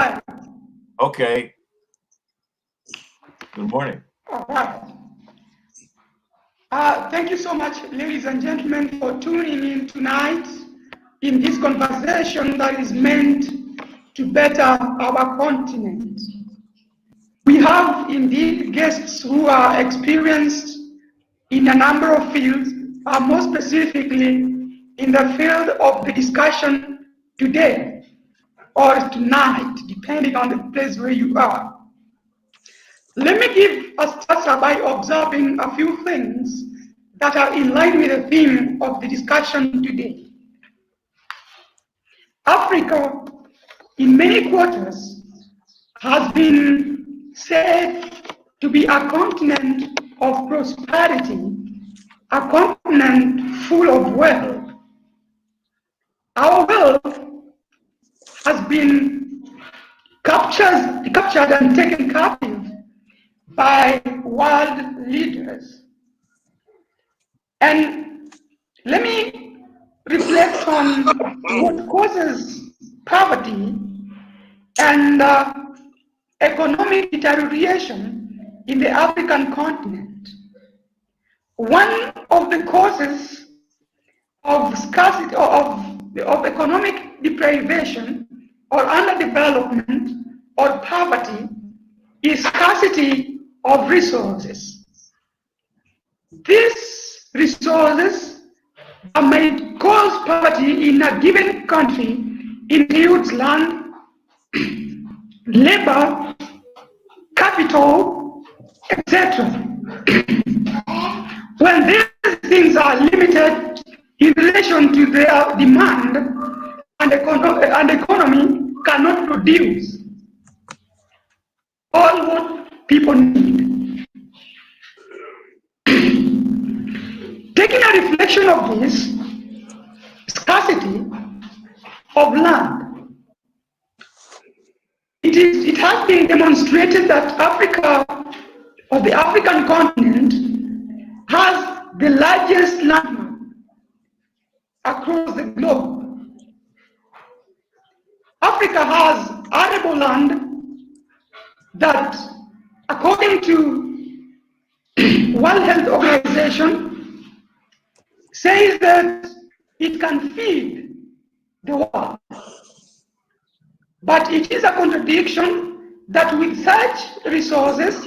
Hi. Okay. Good morning. All right. Thank you so much, ladies and gentlemen, for tuning in tonight in this conversation that is meant to better our continent. We have indeed guests who are experienced in a number of fields, more specifically in the field of the discussion today or tonight, depending on the place where you are. Let me give a start by observing a few things that are in line with the theme of the discussion today. Africa, in many quarters, has been said to be a continent of prosperity, a continent full of wealth. Our wealth has been captured and taken captive by world leaders. And let me reflect on what causes poverty and economic deterioration in the African continent. One of the causes of scarcity of economic deprivation or underdevelopment or poverty is scarcity of resources. These resources that may cause poverty in a given country includes land, labor, capital, etc. When these things are limited in relation to their demand and economy cannot produce all what people need. Taking a reflection of this scarcity of land, it has been demonstrated that Africa, or the African continent, has the largest land across the globe. Africa has arable land that, according to World Health Organization, says that it can feed the world. But it is a contradiction that with such resources,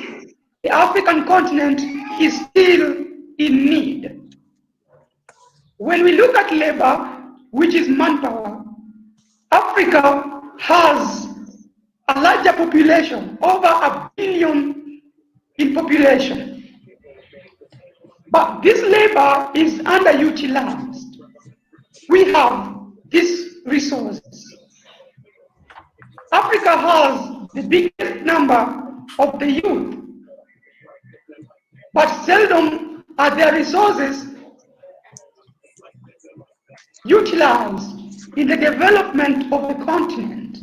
the African continent is still in need. When we look at labor, which is manpower, Africa has a larger population, over 1 billion in population. But this labor is underutilized. We have these resources. Africa has the biggest number of the youth, but seldom are their resources utilized in the development of the continent.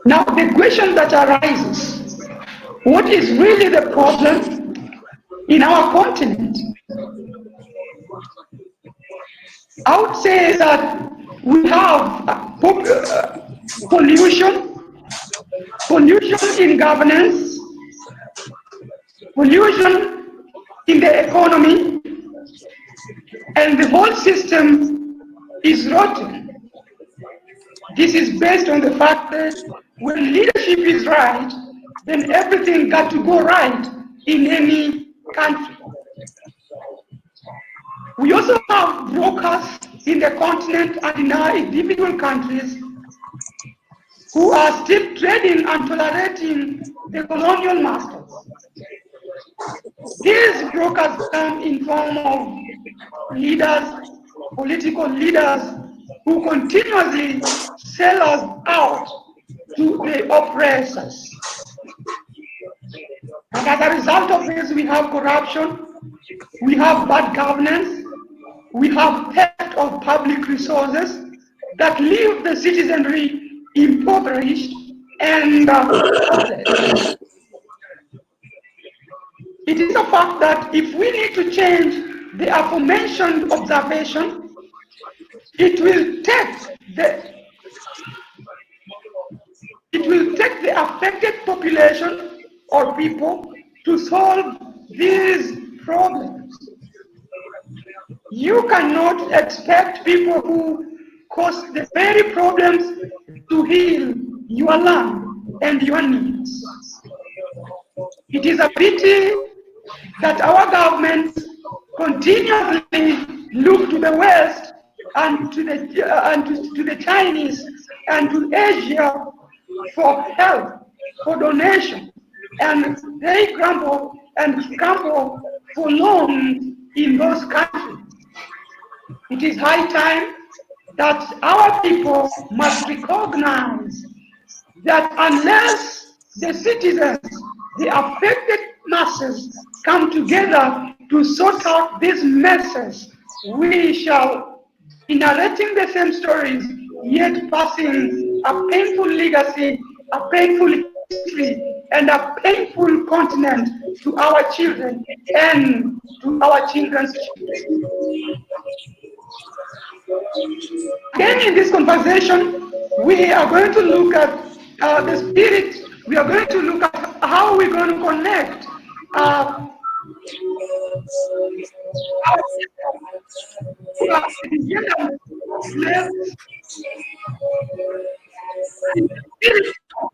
Now the question that arises, what is really the problem in our continent? I would say that we have pollution in governance, pollution in the economy, and the whole system is rotten. This is based on the fact that when leadership is right, then everything got to go right in any country. We also have brokers in the continent and in our individual countries who are still trading and tolerating the colonial masters. These brokers come in form of leaders, political leaders, who continuously sell us out to the oppressors. And as a result of this, we have corruption, we have bad governance, we have theft of public resources that leave the citizenry impoverished and it is a fact that if we need to change the aforementioned observation, it will take the affected population or people to solve these problems. You cannot expect people who cause the very problems to heal your land and your needs. It is a pity that our governments continuously look to the West and to the Chinese and to Asia for help, for donation, and they grumble and scramble for loans in those countries. It is high time that our people must recognize that unless the citizens, the affected masses, come together to sort out these messes, we shall be narrating the same stories, yet passing a painful legacy, a painful history, and a painful continent to our children and to our children's children. Again, in this conversation, we are going to look at the spirit. We are going to look at how we're going to connect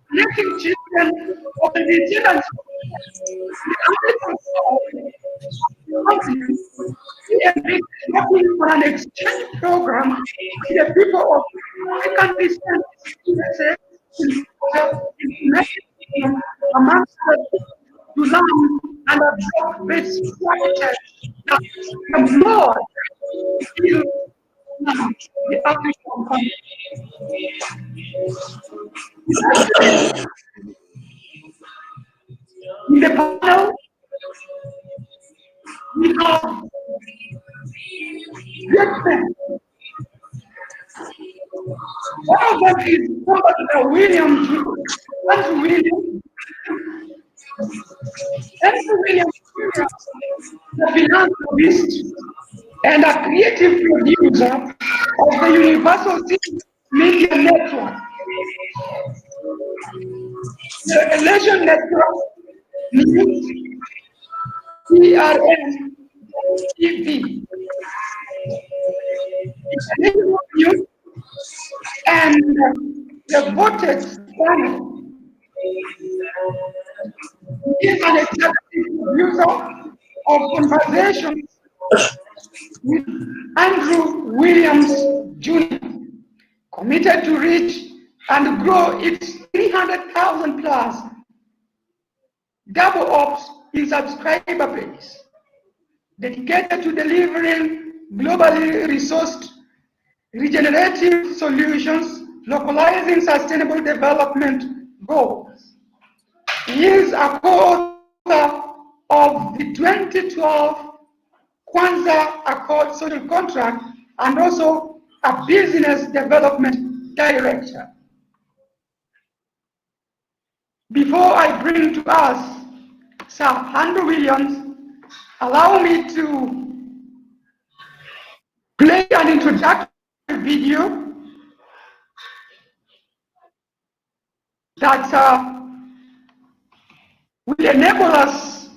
connecting children of the indigenous working for an exchange program with the people of African descent amongst to learn and absorb best practices that employ the African country. In the panel, we have great men. One of them is Professor William Andrew William. Andrew William, the philanthropist and a creative producer of the Universal Media Network. The Election Network means CRN TV. It's a network news and the Vortex channel. He is an executive producer of conversations with Andrew Williams Jr., committed to reach and grow its 300,000 plus double ops in subscriber base, dedicated to delivering globally resourced regenerative solutions, localizing sustainable development goals. He is a co-author of the 2012 Kwanzaa Accord Social Contract and also a business development director. Before I bring to us Sir Andrew Williams, allow me to play an introductory video that will enable us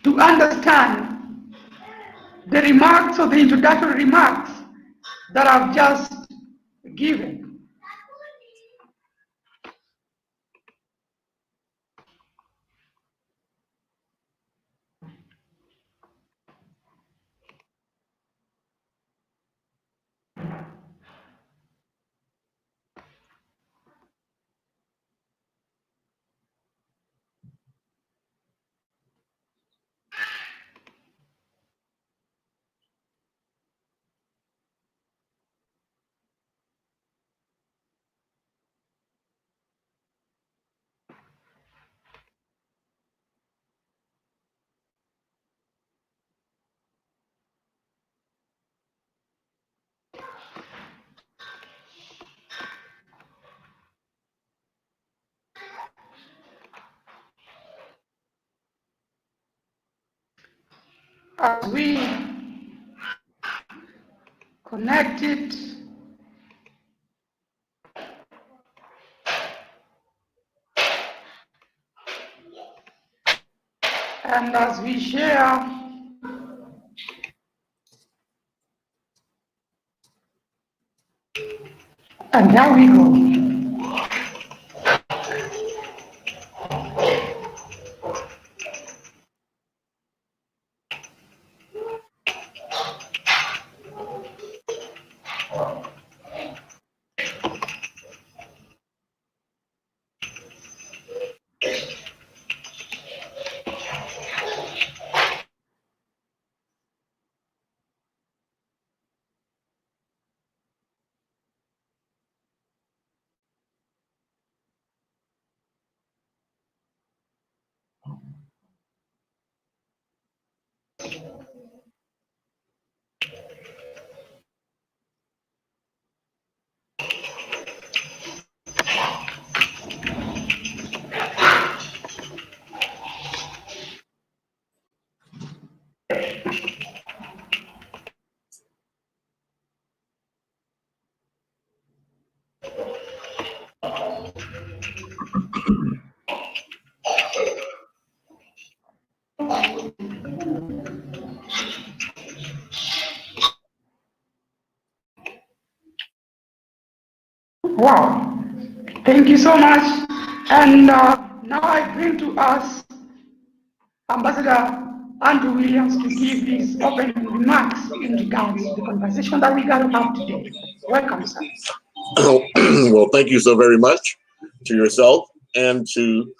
to understand the remarks or the introductory remarks that I've just given. As we connect it And as we share, and there we go. Wow, thank you so much. And now I bring to us Ambassador Andrew Williams to give his opening remarks in regards to the conversation that we got to have today. Welcome, sir. Well, thank you so very much to yourself and to,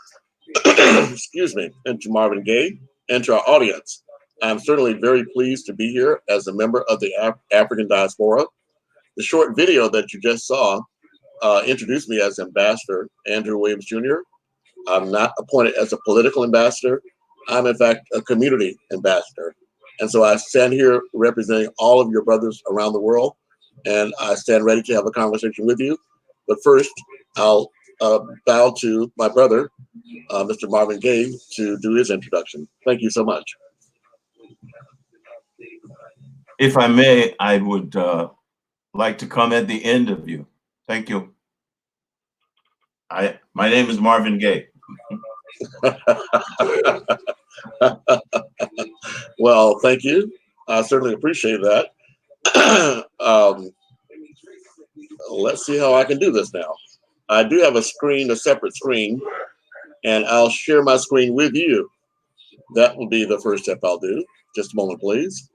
excuse me, and to Marvin Gaye and to our audience. I'm certainly very pleased to be here as a member of the African diaspora. The short video that you just saw introduced me as Ambassador Andrew Williams Jr. I'm not appointed as a political ambassador. I'm in fact a community ambassador. And so I stand here representing all of your brothers around the world, and I stand ready to have a conversation with you. But first, I'll bow to my brother, Mr. Marvin Gaye, to do his introduction. Thank you so much. If I may, I would like to come at the end of you. Thank you. My name is Marvin Gaye. Well, thank you. I certainly appreciate that. Let's see how I can do this now. I do have a screen, a separate screen, and I'll share my screen with you. That will be the first step I'll do. Just a moment, please.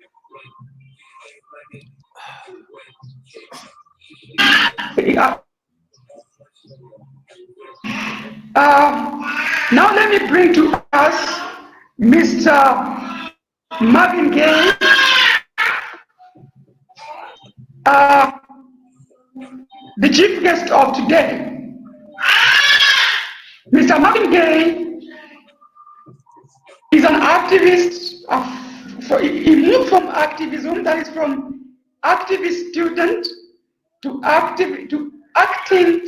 Now let me bring to us Mr. Marvin Gaye, the chief guest of today. Mr. Marvin Gaye is an activist. He moved from activism, that is from activist student to acting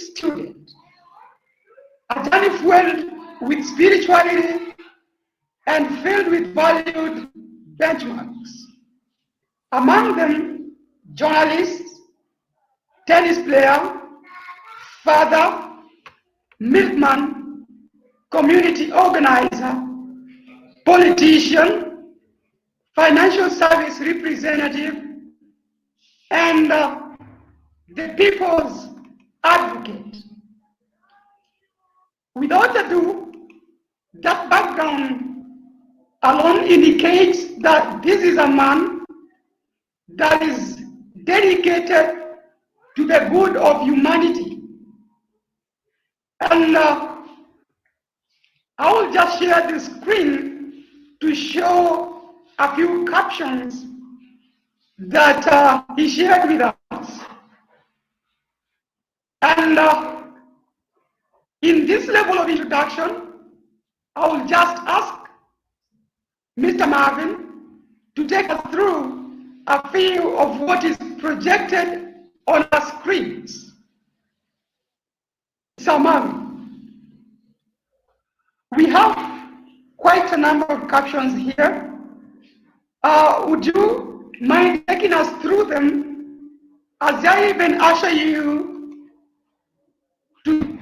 student. A journey filled with spirituality and filled with valued benchmarks. Among them, journalist, tennis player, father, milkman, community organizer, politician, financial service representative, and the people's advocate. Without ado, that background alone indicates that this is a man that is dedicated to the good of humanity. And I will just share the screen to show a few captions that he shared with us. And in this level of introduction, I will just ask Mr. Marvin to take us through a few of what is projected on our screens. Mr. Marvin, we have quite a number of captions here. Would you mind taking us through them as I even usher you to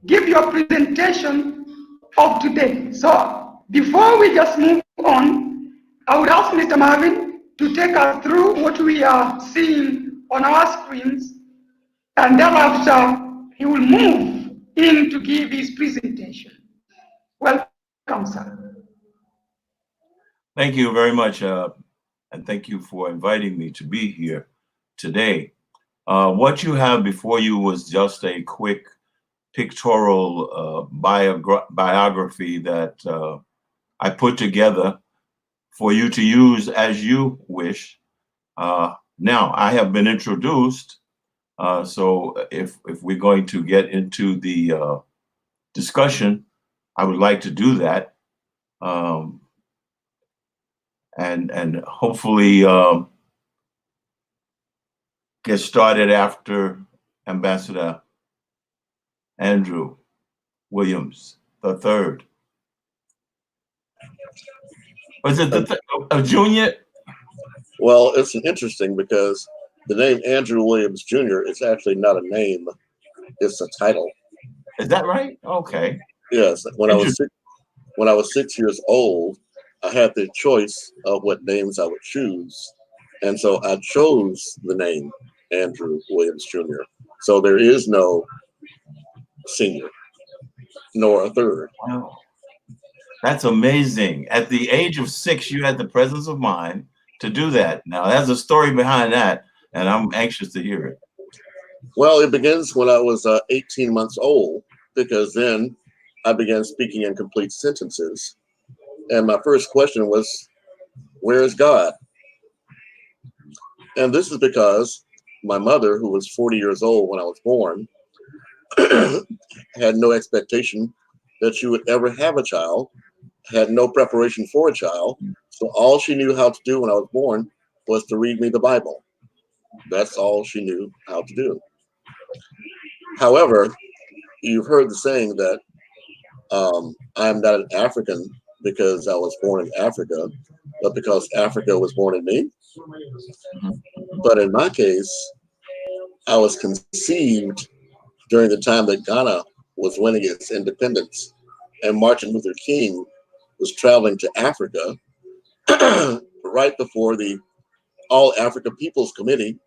give your presentation of today? So Before we just move on, I would ask Mr. Marvin to take us through what we are seeing on our screens, and thereafter he will move in to give his presentation. Welcome, sir. Thank you very much, and thank you for inviting me to be here today. What you have before you was just a quick pictorial biography that I put together for you to use as you wish. Now, I have been introduced, so if we're going to get into the discussion, I would like to do that. And hopefully get started after Ambassador Andrew Williams III. Was it a junior? Well, it's interesting because the name Andrew Williams Jr. is actually not a name; it's a title. Is that right? Okay. Yes. When I was 6 years old, I had the choice of what names I would choose, and so I chose the name Andrew Williams Jr. So there is no senior nor a third. Wow. That's amazing. At the age of 6, you had the presence of mind to do that. Now, there's a story behind that, and I'm anxious to hear it. Well, it begins when I was 18 months old, because then I began speaking in complete sentences. And my first question was, where is God? And this is because my mother, who was 40 years old when I was born, had no expectation that she would ever have a child, had no preparation for a child. So all she knew how to do when I was born was to read me the Bible. That's all she knew how to do. However, you've heard the saying that I'm not an African because I was born in Africa, but because Africa was born in me. But in my case, I was conceived during the time that Ghana was winning its independence, and Martin Luther King was traveling to Africa right before the All Africa People's Committee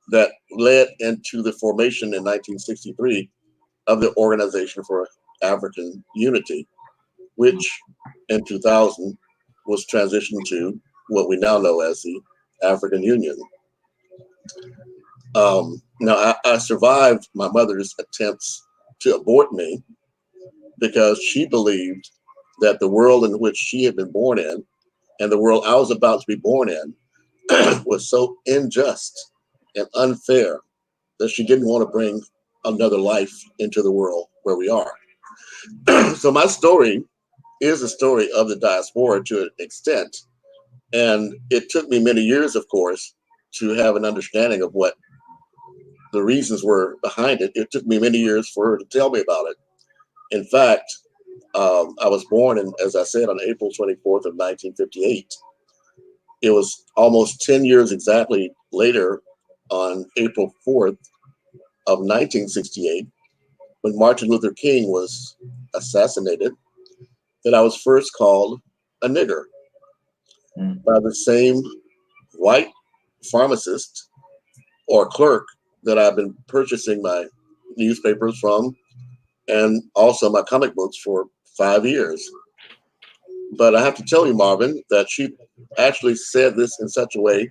that led into the formation in 1963 of the Organization for African Unity, which in 2000 was transitioned to what we now know as the African Union. Now, I survived my mother's attempts to abort me because she believed that the world in which she had been born in and the world I was about to be born in was so unjust and unfair that she didn't want to bring another life into the world where we are. So my story is a story of the diaspora to an extent. And it took me many years, of course, to have an understanding of what the reasons were behind it. It took me many years for her to tell me about it. In fact, I was born, as I said, on April 24th of 1958. It was almost 10 years exactly later, on April 4th of 1968, when Martin Luther King was assassinated, that I was first called a nigger by the same white pharmacist or clerk that I've been purchasing my newspapers from and also my comic books for 5 years. But I have to tell you, Marvin, that she actually said this in such a way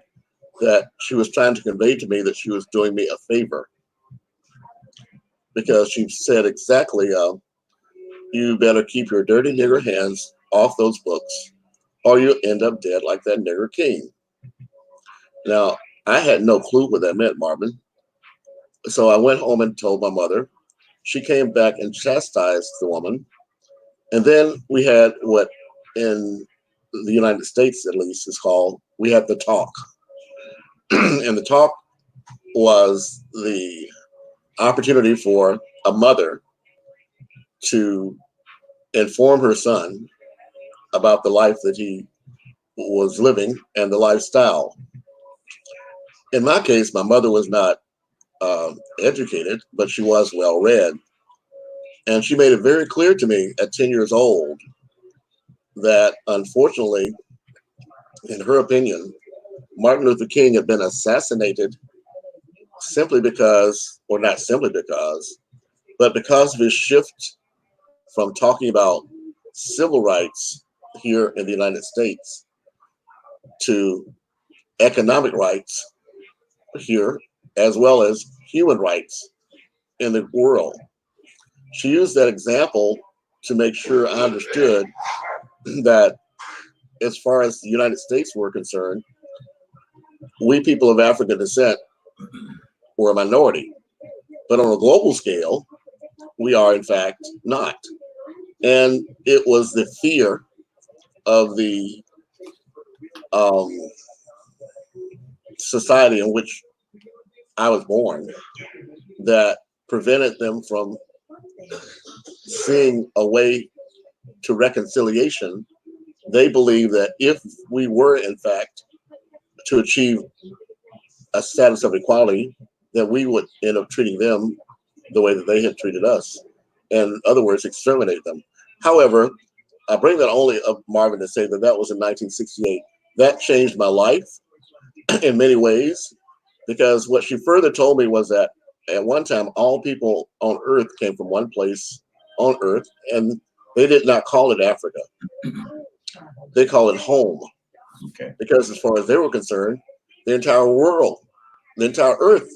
that she was trying to convey to me that she was doing me a favor, because she said exactly, you better keep your dirty nigger hands off those books or you'll end up dead like that nigger King. Now, I had no clue what that meant, Marvin. So I went home and told my mother. She came back and chastised the woman. And then we had what in the United States, at least, is called, we had the talk. And the talk was the opportunity for a mother to inform her son about the life that he was living and the lifestyle. In my case, my mother was not educated, but she was well read. And she made it very clear to me at 10 years old that unfortunately, in her opinion, Martin Luther King had been assassinated simply because, or not simply because, but because of his shift from talking about civil rights here in the United States to economic rights here, as well as human rights in the world. She used that example to make sure I understood that as far as the United States were concerned, we people of African descent were a minority. But on a global scale, we are in fact not. And it was the fear of the society in which I was born that prevented them from seeing a way to reconciliation. They believe that if we were in fact to achieve a status of equality, that we would end up treating them the way that they had treated us. In other words, exterminate them. However, I bring that only up, Marvin, to say that that was in 1968. That changed my life in many ways, because what she further told me was that at one time, all people on Earth came from one place on Earth, and they did not call it Africa. They call it home. Okay. Because as far as they were concerned, the entire world, the entire Earth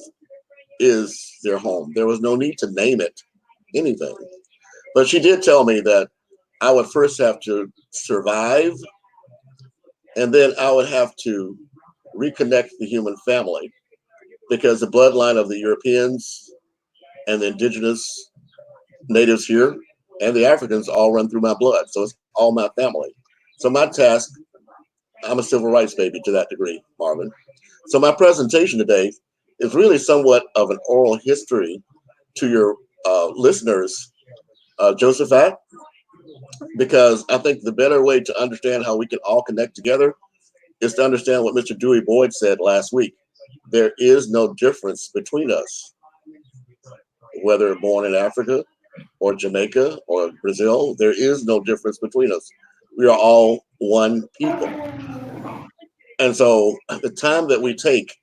is their home. There was no need to name it anything. But she did tell me that I would first have to survive, and then I would have to reconnect the human family, because the bloodline of the Europeans and the indigenous natives here and the Africans all run through my blood. So it's all my family. So my task, I'm a civil rights baby to that degree, Marvin. So my presentation today is really somewhat of an oral history to your listeners, Josephat, because I think the better way to understand how we can all connect together is to understand what Mr. Dewey Boyd said last week. There is no difference between us, whether born in Africa or Jamaica or Brazil. There is no difference between us. We are all one people. And so the time that we take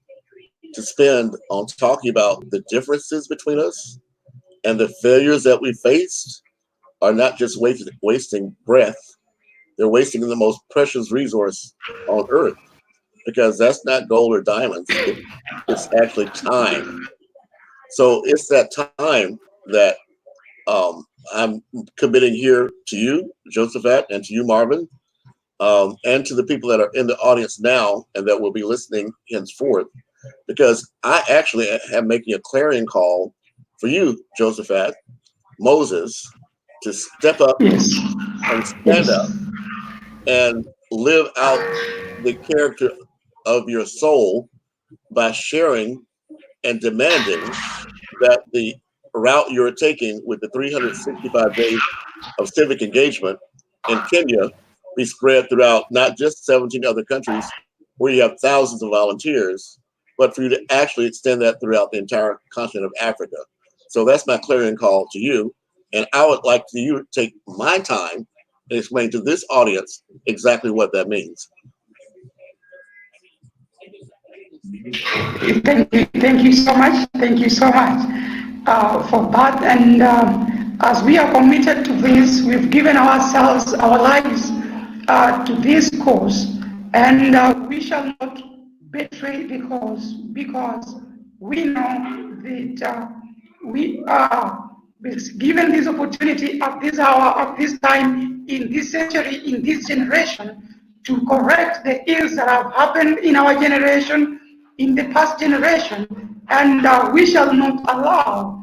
to spend on talking about the differences between us and the failures that we faced are not just wasting breath, they're wasting the most precious resource on earth, because that's not gold or diamonds, it's actually time. So it's that time that I'm committing here to you, Josephat, and to you, Marvin, and to the people that are in the audience now and that will be listening henceforth, because I actually am making a clarion call for you, Josephat, Moses, to step up Yes. and stand Yes. up and live out the character of your soul by sharing and demanding that the route you're taking with the 365 days of civic engagement in Kenya be spread throughout not just 17 other countries where you have thousands of volunteers, but for you to actually extend that throughout the entire continent of Africa. So that's my clarion call to you. And I would like to you take my time and explain to this audience exactly what that means. Thank you so much. Thank you so much for that. And as we are committed to this, we've given ourselves, our lives to this cause, and we shall not betray the cause, because we know that we are given this opportunity at this hour, at this time, in this century, in this generation, to correct the ills that have happened in our generation, in the past generation, and we shall not allow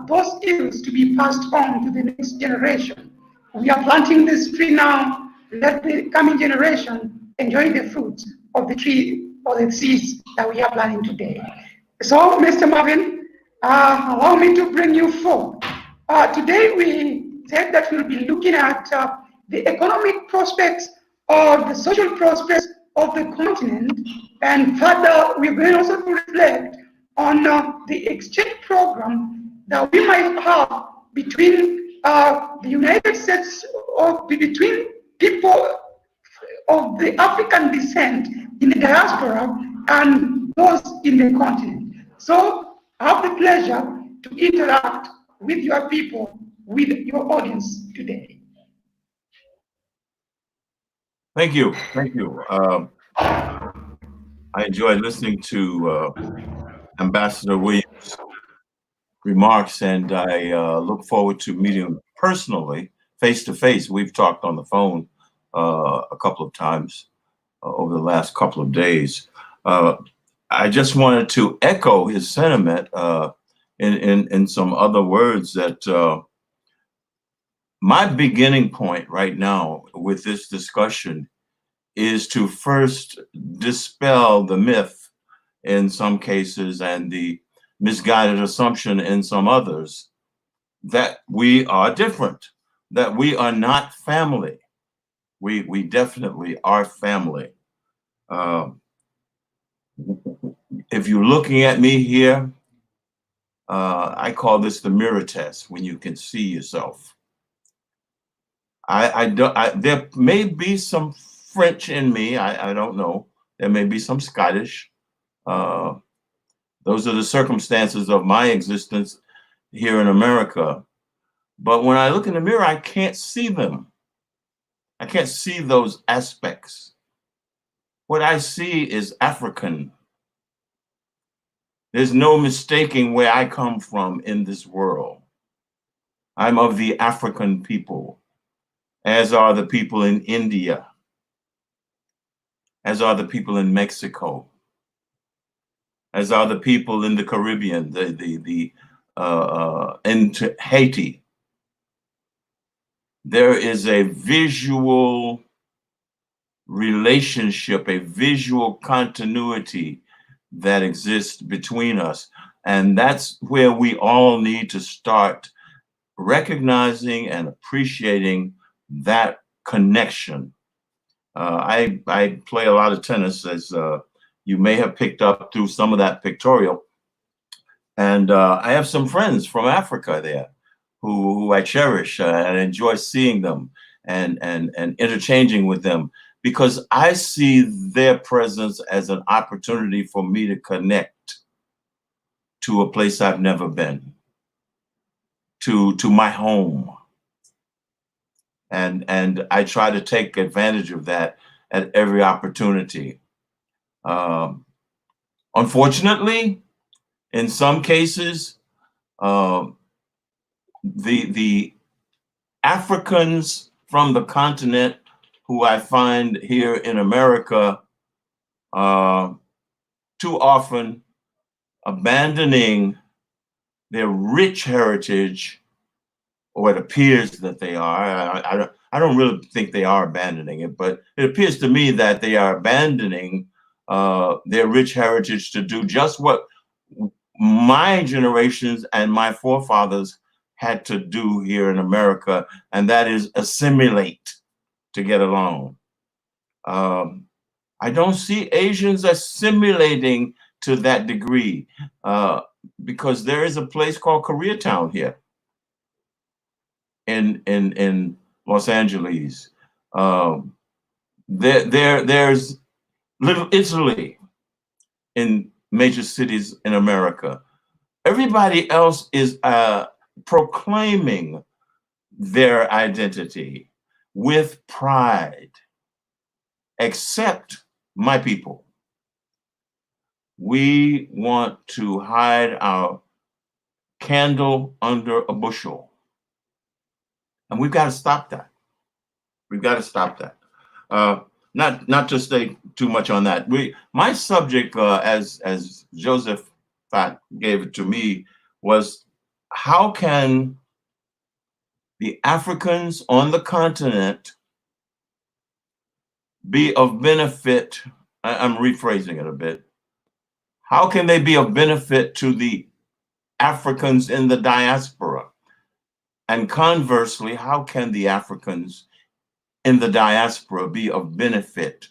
those ills to be passed on to the next generation. We are planting this tree now. Let the coming generation enjoy the fruits of the tree or the seeds that we are planting today. So, Mr. Marvin, allow me to bring you forth. Today we said that we'll be looking at the economic prospects or the social prospects of the continent, and further we're going also to reflect on the exchange program that we might have between the United States, or between people of the African descent in the diaspora and those in the continent. So I have the pleasure to interact with your people, with your audience today. Thank you. Thank you. I enjoyed listening to Ambassador Williams' remarks, and I look forward to meeting him personally, face to face. We've talked on the phone a couple of times over the last couple of days. I just wanted to echo his sentiment in some other words that my beginning point right now with this discussion is to first dispel the myth in some cases and the misguided assumption in some others that we are different, that we are not family. We definitely are family. If you're looking at me here, I call this the mirror test, when you can see yourself. There may be some French in me, I don't know. There may be some Scottish. Those are the circumstances of my existence here in America. But when I look in the mirror, I can't see them. I can't see those aspects. What I see is African. There's no mistaking where I come from in this world. I'm of the African people, as are the people in India, as are the people in Mexico, as are the people in the Caribbean, in Haiti. There is a visual relationship, a visual continuity that exists between us. And that's where we all need to start recognizing and appreciating that connection. I play a lot of tennis, as you may have picked up through some of that pictorial. And I have some friends from Africa there who I cherish and enjoy seeing them and interchanging with them, because I see their presence as an opportunity for me to connect to a place I've never been, to my home. And I try to take advantage of that at every opportunity. Unfortunately, in some cases, the Africans from the continent who I find here in America too often abandoning their rich heritage, or it appears that they are. I don't really think they are abandoning it, but it appears to me that they are abandoning their rich heritage to do just what my generations and my forefathers had to do here in America, and that is assimilate to get along. I don't see Asians assimilating to that degree because there is a place called Koreatown here in Los Angeles. There's Little Italy in major cities in America. Everybody else is proclaiming their identity with pride, except my people. We want to hide our candle under a bushel. And we've got to stop that. We've got to stop that. Not to stay too much on that. My subject, as Joseph gave it to me, was how can the Africans on the continent be of benefit? I'm rephrasing it a bit. How can they be of benefit to the Africans in the diaspora? And conversely, how can the Africans in the diaspora be of benefit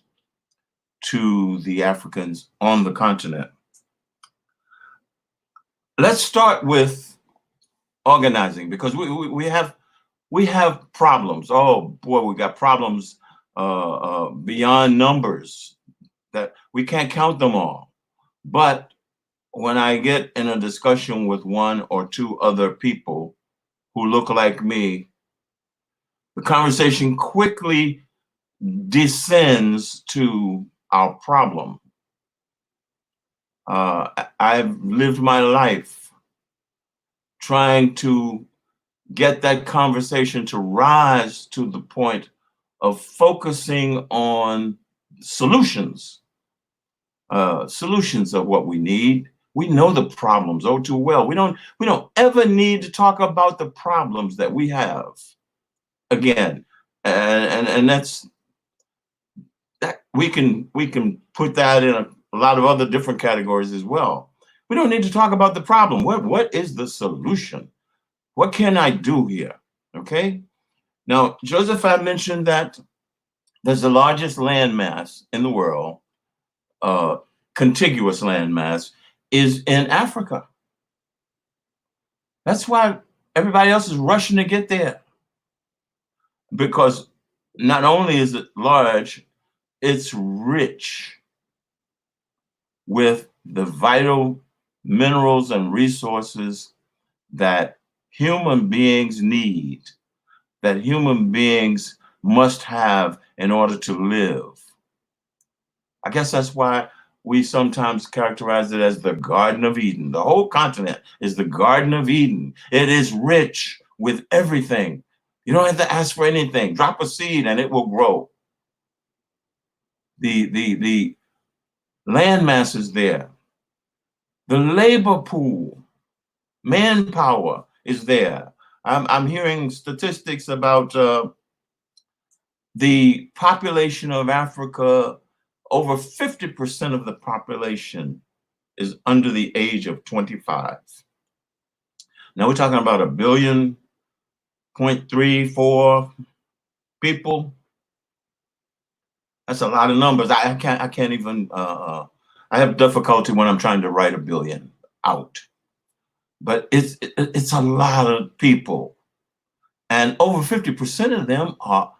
to the Africans on the continent? Let's start with organizing, because we We have problems. Oh boy, we got problems beyond numbers that we can't count them all. But when I get in a discussion with one or two other people who look like me, the conversation quickly descends to our problem. I've lived my life trying to get that conversation to rise to the point of focusing on solutions, solutions of what we need. We know the problems oh too well. We don't ever need to talk about the problems that we have again, and that's that we can put that in a lot of other different categories as well. We don't need to talk about the problem. What is the solution? What can I do here? Okay. Now, Joseph had mentioned that there's the largest landmass in the world, contiguous landmass, is in Africa. That's why everybody else is rushing to get there. Because not only is it large, it's rich with the vital minerals and resources that human beings need, that human beings must have in order to live. I guess that's why we sometimes characterize it as the Garden of Eden. The whole continent is the Garden of Eden. It is rich with everything. You don't have to ask for anything. Drop a seed and it will grow. The landmass is there. The labor pool, manpower is there. I'm hearing statistics about the population of Africa. Over 50% of the population is under the age of 25. Now we're talking about 1.34 billion people. That's a lot of numbers. I can't even. I have difficulty when I'm trying to write a billion out. But it's a lot of people, and over 50% of them are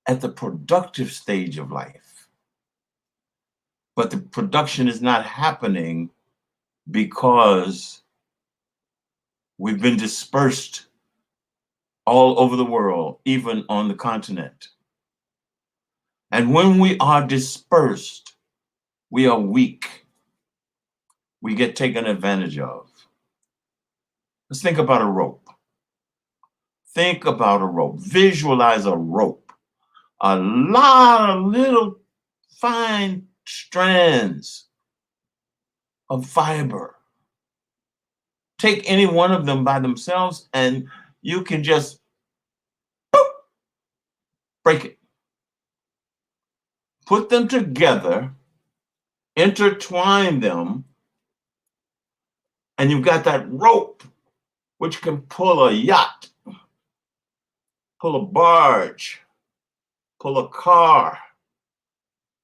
at the productive stage of life. But the production is not happening because we've been dispersed all over the world, even on the continent. And when we are dispersed, we are weak. We get taken advantage of. Let's think about a rope. Think about a rope. Visualize a rope. A lot of little fine strands of fiber. Take any one of them by themselves and you can just boop, break it. Put them together, intertwine them, and you've got that rope which can pull a yacht, pull a barge, pull a car,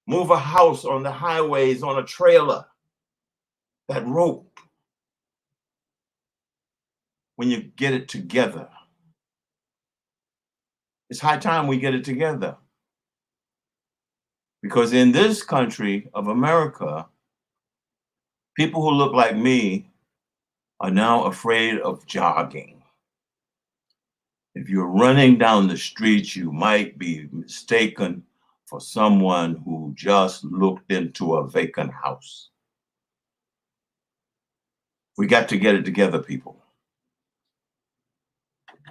move a house on the highways on a trailer. That rope, when you get it together, it's high time we get it together. Because in this country of America, people who look like me are now afraid of jogging. If you're running down the street, you might be mistaken for someone who just looked into a vacant house. We got to get it together, people.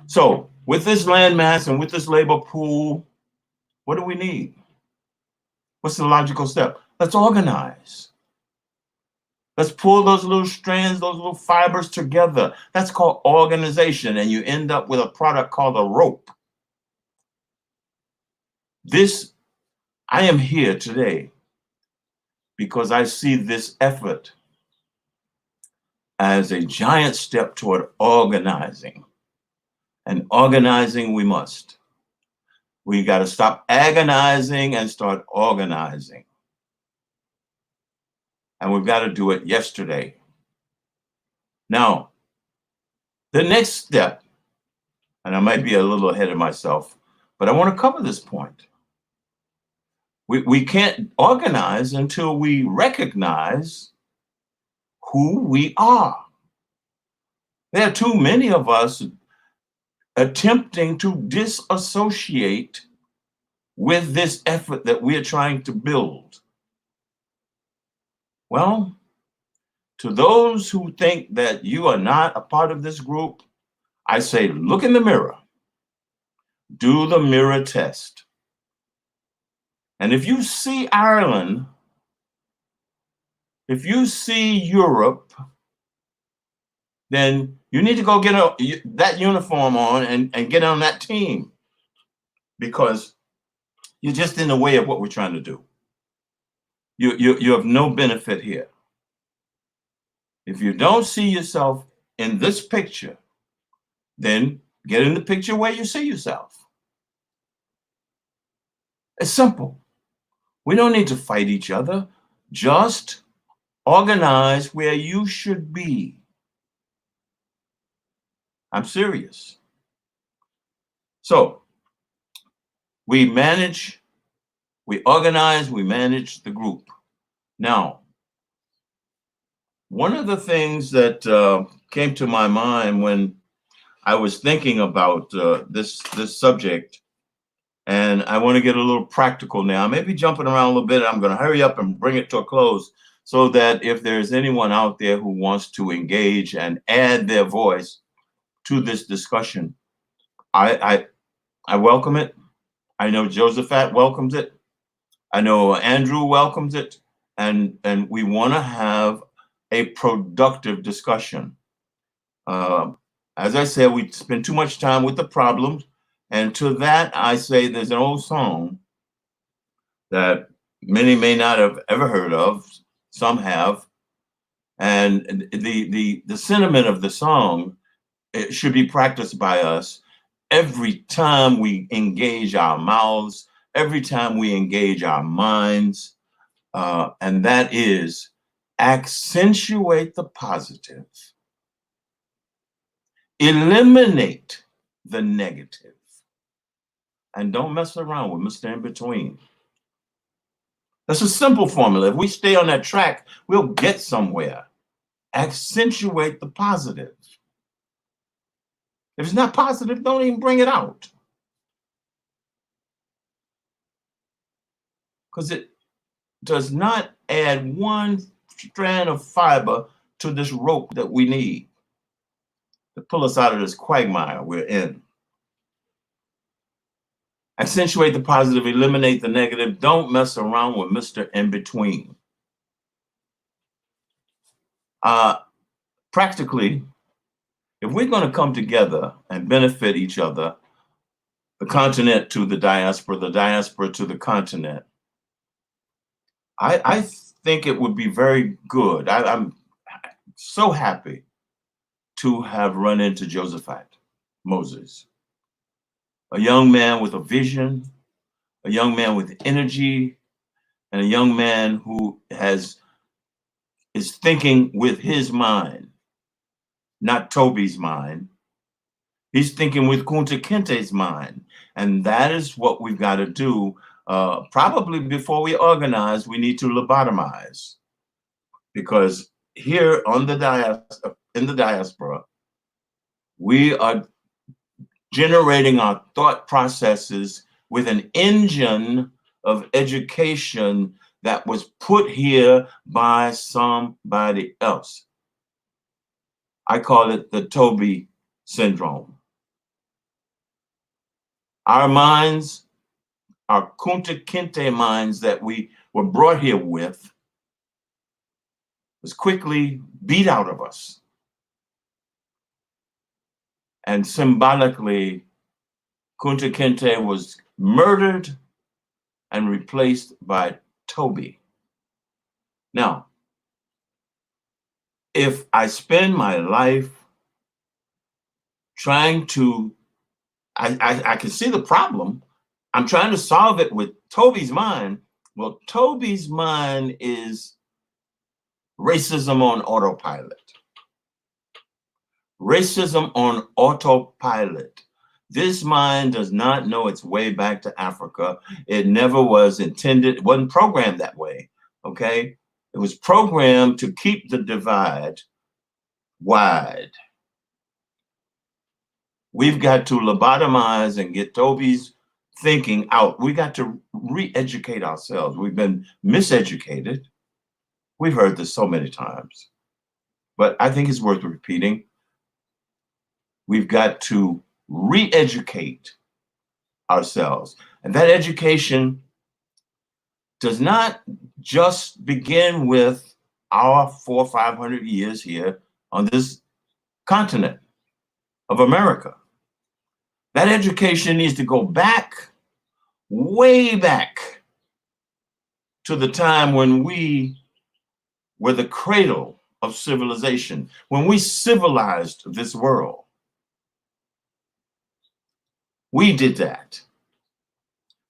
So with this landmass and with this labor pool, what do we need? What's the logical step? Let's organize. Let's pull those little strands, those little fibers together. That's called organization, and you end up with a product called a rope. I am here today because I see this effort as a giant step toward organizing. And organizing we must. We got to stop agonizing and start organizing. And we've got to do it yesterday. Now, the next step, and I might be a little ahead of myself, but I want to cover this point. We can't organize until we recognize who we are. There are too many of us attempting to disassociate with this effort that we're trying to build. Well, to those who think that you are not a part of this group, I say, look in the mirror. Do the mirror test. And if you see Ireland, if you see Europe, then you need to go get that uniform on and get on that team, because you're just in the way of what we're trying to do. You have no benefit here. If you don't see yourself in this picture, then get in the picture where you see yourself. It's simple. We don't need to fight each other. Just organize where you should be. I'm serious. So we organize, we manage the group. Now, one of the things that came to my mind when I was thinking about this subject, and I want to get a little practical now, maybe jumping around a little bit. I'm going to hurry up and bring it to a close so that if there's anyone out there who wants to engage and add their voice to this discussion, I welcome it. I know Josephat welcomes it. I know Andrew welcomes it. And we want to have a productive discussion. As I said, we spend too much time with the problems. And to that, I say there's an old song that many may not have ever heard of. Some have. And the sentiment of the song, it should be practiced by us every time we engage our mouths, every time we engage our minds. And that is, accentuate the positive, eliminate the negative, and don't mess around with Mr. In Between. That's a simple formula. If we stay on that track, we'll get somewhere. Accentuate the positive. If it's not positive, don't even bring it out. Because it does not add one strand of fiber to this rope that we need to pull us out of this quagmire we're in. Accentuate the positive, eliminate the negative. Don't mess around with Mr. In Between. Practically, if we're going to come together and benefit each other, the continent to the diaspora to the continent, I think it would be very good. I'm so happy to have run into Josephat Moses, a young man with a vision, a young man with energy, and a young man who is thinking with his mind, not Toby's mind. He's thinking with Kunta Kinte's mind. And that is what we've got to do. Probably before we organize, we need to lobotomize. Because here on in the diaspora, we are generating our thought processes with an engine of education that was put here by somebody else. I call it the Toby syndrome. Our minds, our Kunta Kinte minds that we were brought here with, was quickly beat out of us. And symbolically, Kunta Kinte was murdered and replaced by Toby. Now, if I spend my life trying to, I can see the problem. I'm trying to solve it with Toby's mind. Well, Toby's mind is racism on autopilot. Racism on autopilot. This mind does not know its way back to Africa. It never was intended, it wasn't programmed that way, okay? It was programmed to keep the divide wide. We've got to lobotomize and get Toby's thinking out. We got to re-educate ourselves. We've been miseducated. We've heard this so many times, but I think it's worth repeating. We've got to re-educate ourselves. And that education does not just begin with our 400 or 500 years here on this continent of America. That education needs to go back, way back, to the time when we were the cradle of civilization, when we civilized this world. We did that.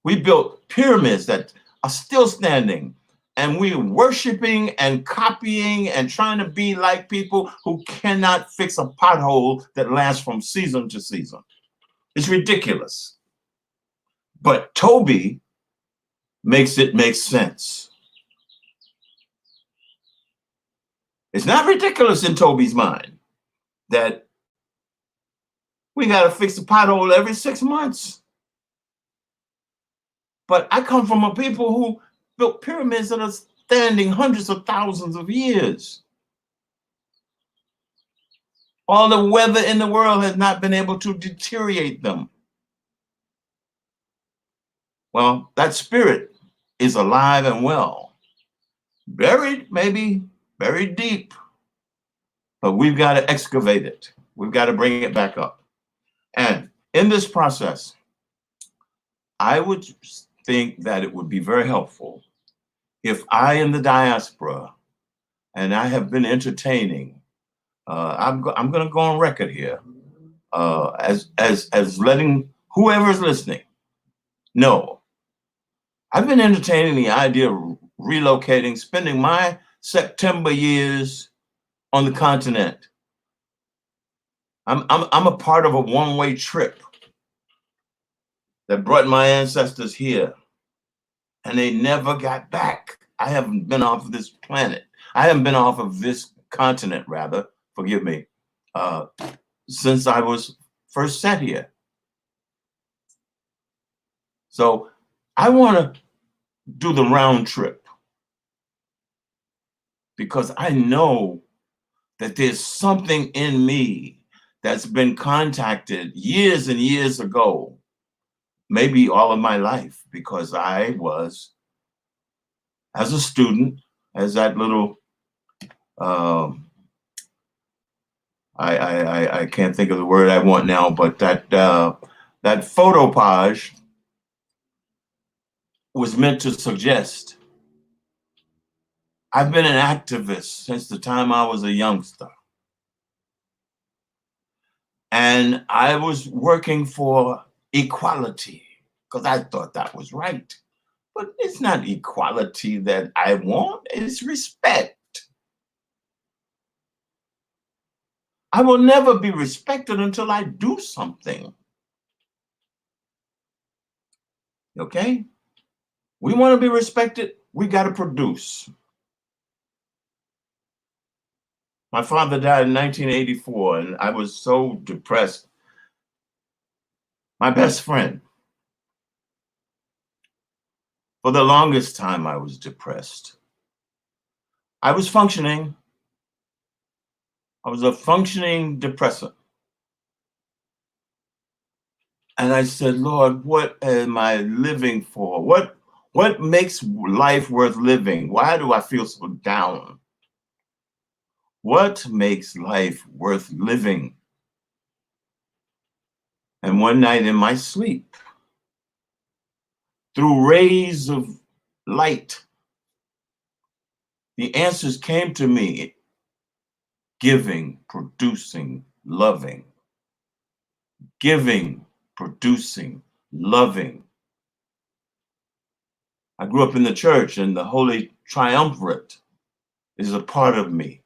We built pyramids that are still standing, and we're worshiping and copying and trying to be like people who cannot fix a pothole that lasts from season to season. It's ridiculous. But Toby makes it make sense. It's not ridiculous in Toby's mind that we got to fix a pothole every 6 months. But I come from a people who built pyramids that are standing hundreds of thousands of years. All the weather in the world has not been able to deteriorate them. Well, that spirit is alive and well, buried, maybe buried deep, but we've got to excavate it. We've got to bring it back up. And in this process, I would think that it would be very helpful if I, in the diaspora, and I have been entertaining, I'm going to go on record here as letting whoever's listening know, I've been entertaining the idea of relocating, spending my September years on the continent. I'm a part of a one-way trip that brought my ancestors here, and they never got back. I haven't been off of this planet. I haven't been off of this continent, rather, forgive me, since I was first set here. So I want to do the round trip because I know that there's something in me that's been contacted years and years ago, maybe all of my life, because I was, as a student, as that little, I can't think of the word I want now, but that photopage was meant to suggest. I've been an activist since the time I was a youngster. And I was working for equality because I thought that was right. But it's not equality that I want, it's respect. I will never be respected until I do something. Okay? We want to be respected, we got to produce. My father died in 1984, and I was so depressed. My best friend. For the longest time, I was depressed. I was functioning. I was a functioning depressant. And I said, Lord, what am I living for? What makes life worth living? Why do I feel so down? What makes life worth living? And one night in my sleep, through rays of light, the answers came to me: giving, producing, loving. Giving, producing, loving. I grew up in the church, and the Holy Triumvirate is a part of me.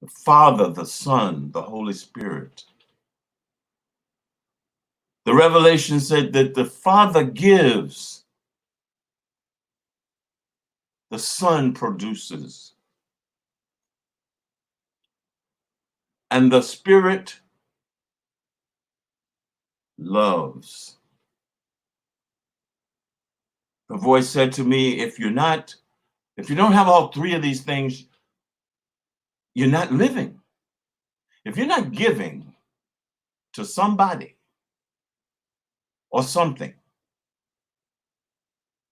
The Father, the Son, the Holy Spirit. The revelation said that the Father gives, the Son produces, and the Spirit loves. The voice said to me, if you don't have all three of these things, you're not living. If you're not giving to somebody or something,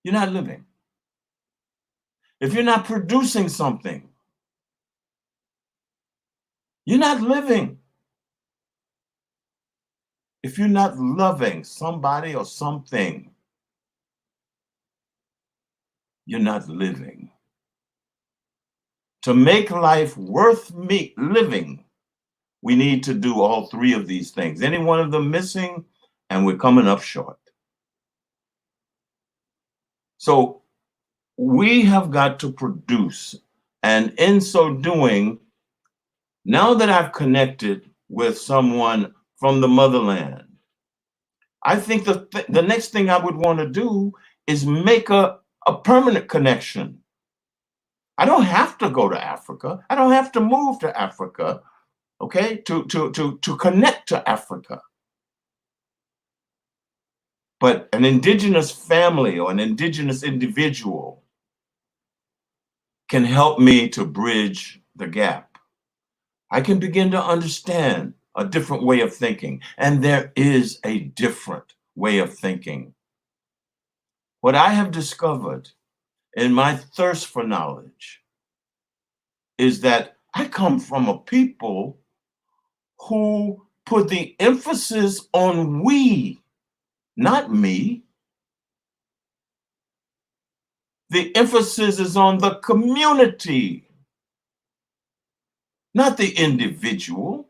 you're not living. If you're not producing something, you're not living. If you're not loving somebody or something, you're not living. To make life worth living, we need to do all three of these things. Any one of them missing, and we're coming up short. So we have got to produce. And in so doing, now that I've connected with someone from the motherland, I think the next thing I would want to do is make a permanent connection. I don't have to go to Africa. I don't have to move to Africa, okay, to connect to Africa. But an indigenous family or an indigenous individual can help me to bridge the gap. I can begin to understand a different way of thinking, and there is a different way of thinking. What I have discovered in my thirst for knowledge is that I come from a people who put the emphasis on we, not me. The emphasis is on the community, not the individual.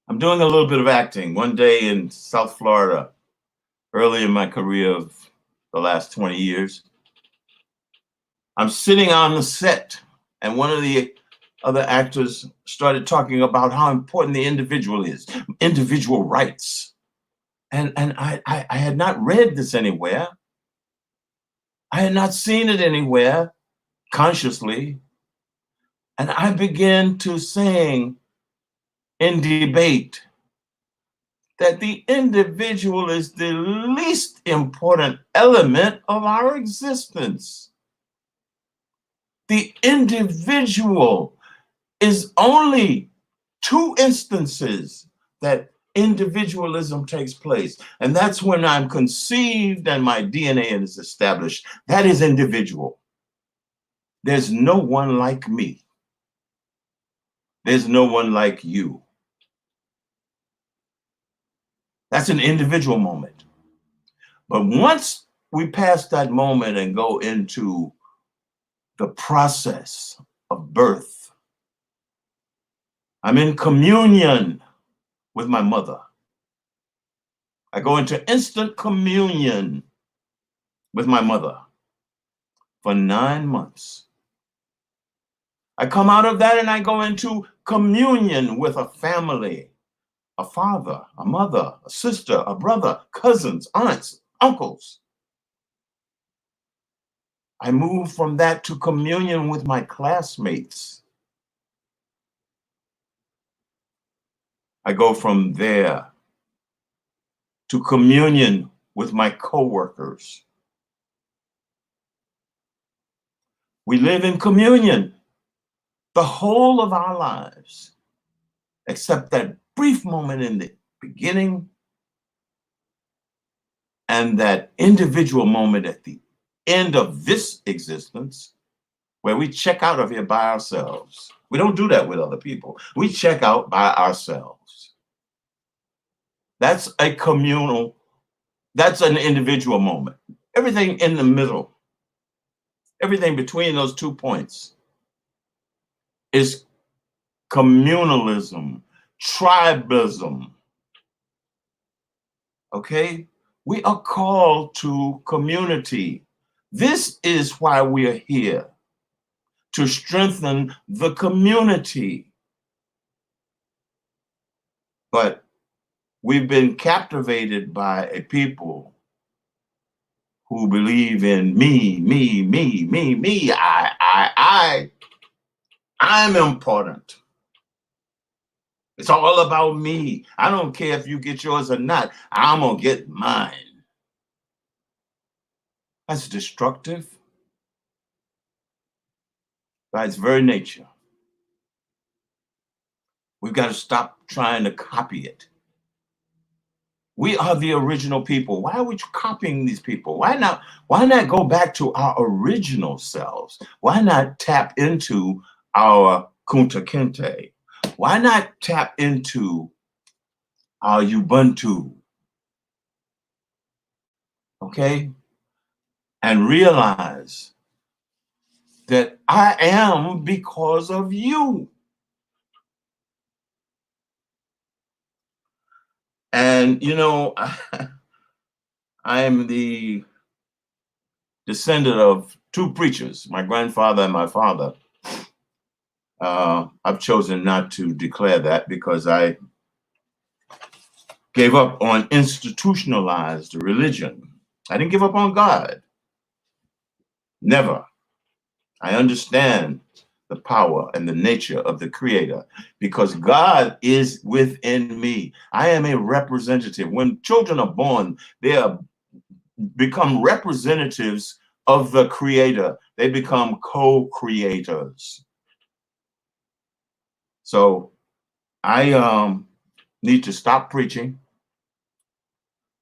I'm doing a little bit of acting. One day in South Florida, early in my career of the last 20 years, I'm sitting on the set, and one of the other actors started talking about how important the individual is, individual rights. And I had not read this anywhere. I had not seen it anywhere consciously. And I began to sing in debate that the individual is the least important element of our existence. The individual is only two instances that individualism takes place. And that's when I'm conceived and my DNA is established. That is individual. There's no one like me. There's no one like you. That's an individual moment. But once we pass that moment and go into the process of birth, I'm in communion with my mother. I go into instant communion with my mother for 9 months. I come out of that and I go into communion with a family, a father, a mother, a sister, a brother, cousins, aunts, uncles. I move from that to communion with my classmates. I go from there to communion with my coworkers. We live in communion the whole of our lives, except that brief moment in the beginning and that individual moment at the end of this existence, where we check out of here by ourselves. We don't do that with other people. We check out by ourselves. That's a communal, that's an individual moment. Everything in the middle, everything between those 2 points is communalism, tribalism. Okay? We are called to community. This is why we are here, to strengthen the community. But we've been captivated by a people who believe in me, me, me, me, me. I'm important. It's all about me. I don't care if you get yours or not. I'm gonna get mine. That's destructive by its very nature. We've got to stop trying to copy it. We are the original people. Why are we copying these people? Why not go back to our original selves? Why not tap into our Kunta Kinte? Why not tap into our Ubuntu? Okay? And realize that I am because of you. And, you know, I am the descendant of two preachers, my grandfather and my father. I've chosen not to declare that because I gave up on institutionalized religion. I didn't give up on God. Never. I understand the power and the nature of the Creator because God is within me. I am a representative. When children are born, they become representatives of the Creator. They become co-creators. So I need to stop preaching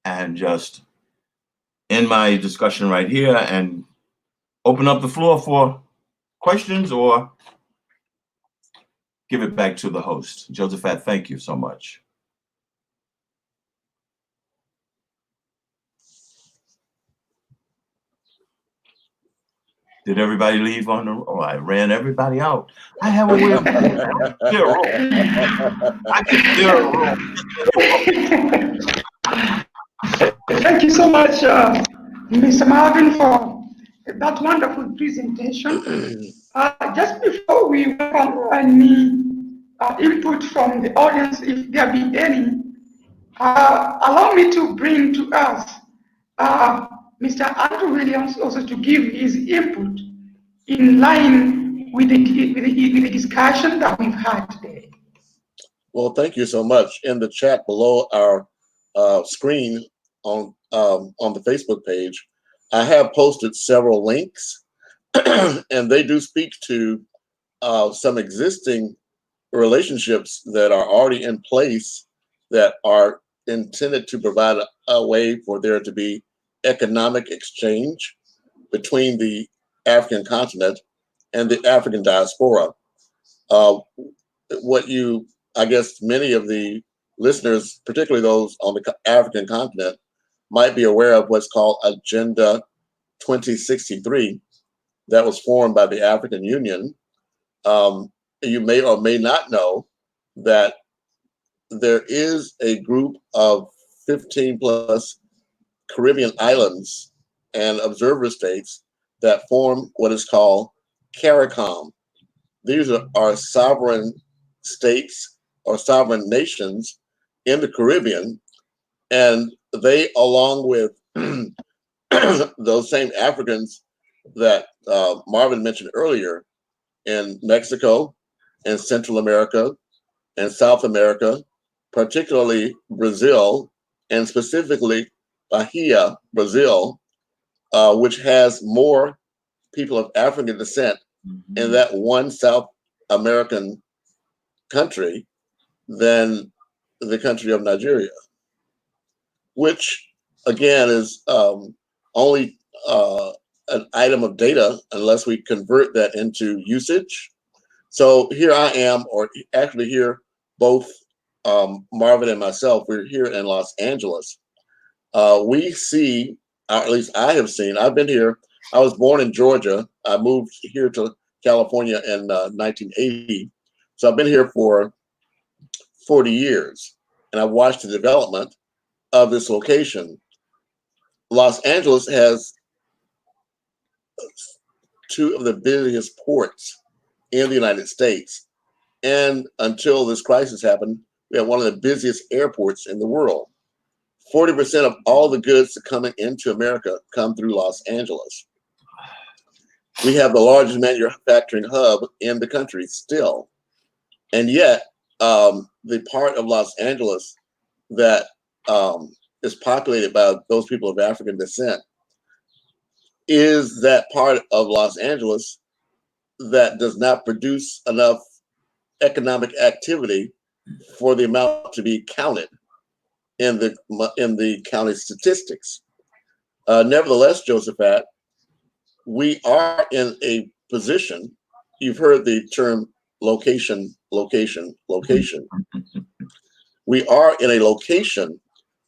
and just end my discussion right here and open up the floor for questions or give it back to the host. Josephat, thank you so much. Did everybody leave on the, oh, I ran everybody out. I have a way of zero. I get zero. Thank you so much, Mr. Marvin, for that wonderful presentation. Just before we welcome any input from the audience, if there be any, allow me to bring to us Mr. Andrew Williams also to give his input in line with the discussion that we've had today. Well, thank you so much. In the chat below our screen on the Facebook page, I have posted several links, and they do speak to some existing relationships that are already in place that are intended to provide a way for there to be economic exchange between the African continent and the African diaspora. I guess many of the listeners, particularly those on the African continent, might be aware of what's called Agenda 2063 that was formed by the African Union. You may or may not know that there is a group of 15 plus Caribbean islands and observer states that form what is called CARICOM. These are sovereign states or sovereign nations in the Caribbean, and they, along with those same Africans that Marvin mentioned earlier in Mexico and Central America and South America, particularly Brazil, and specifically Bahia, Brazil, which has more people of African descent in that one South American country than the country of Nigeria, which again is only an item of data unless we convert that into usage. So here I am, or actually here, both Marvin and myself, we're here in Los Angeles. We see, or at least I have seen, I've been here, I was born in Georgia. I moved here to California in 1980. So I've been here for 40 years, and I've watched the development of this location. Los Angeles has two of the busiest ports in the United States. And until this crisis happened, We have one of the busiest airports in the world. 40% of all the goods coming into America come through Los Angeles. We have the largest manufacturing hub in the country still. And yet, the part of Los Angeles that is populated by those people of African descent is that part of Los Angeles that does not produce enough economic activity for the amount to be counted in the county statistics. Nevertheless, Josephat, we are in a position. You've heard the term location, location, location. We are in a location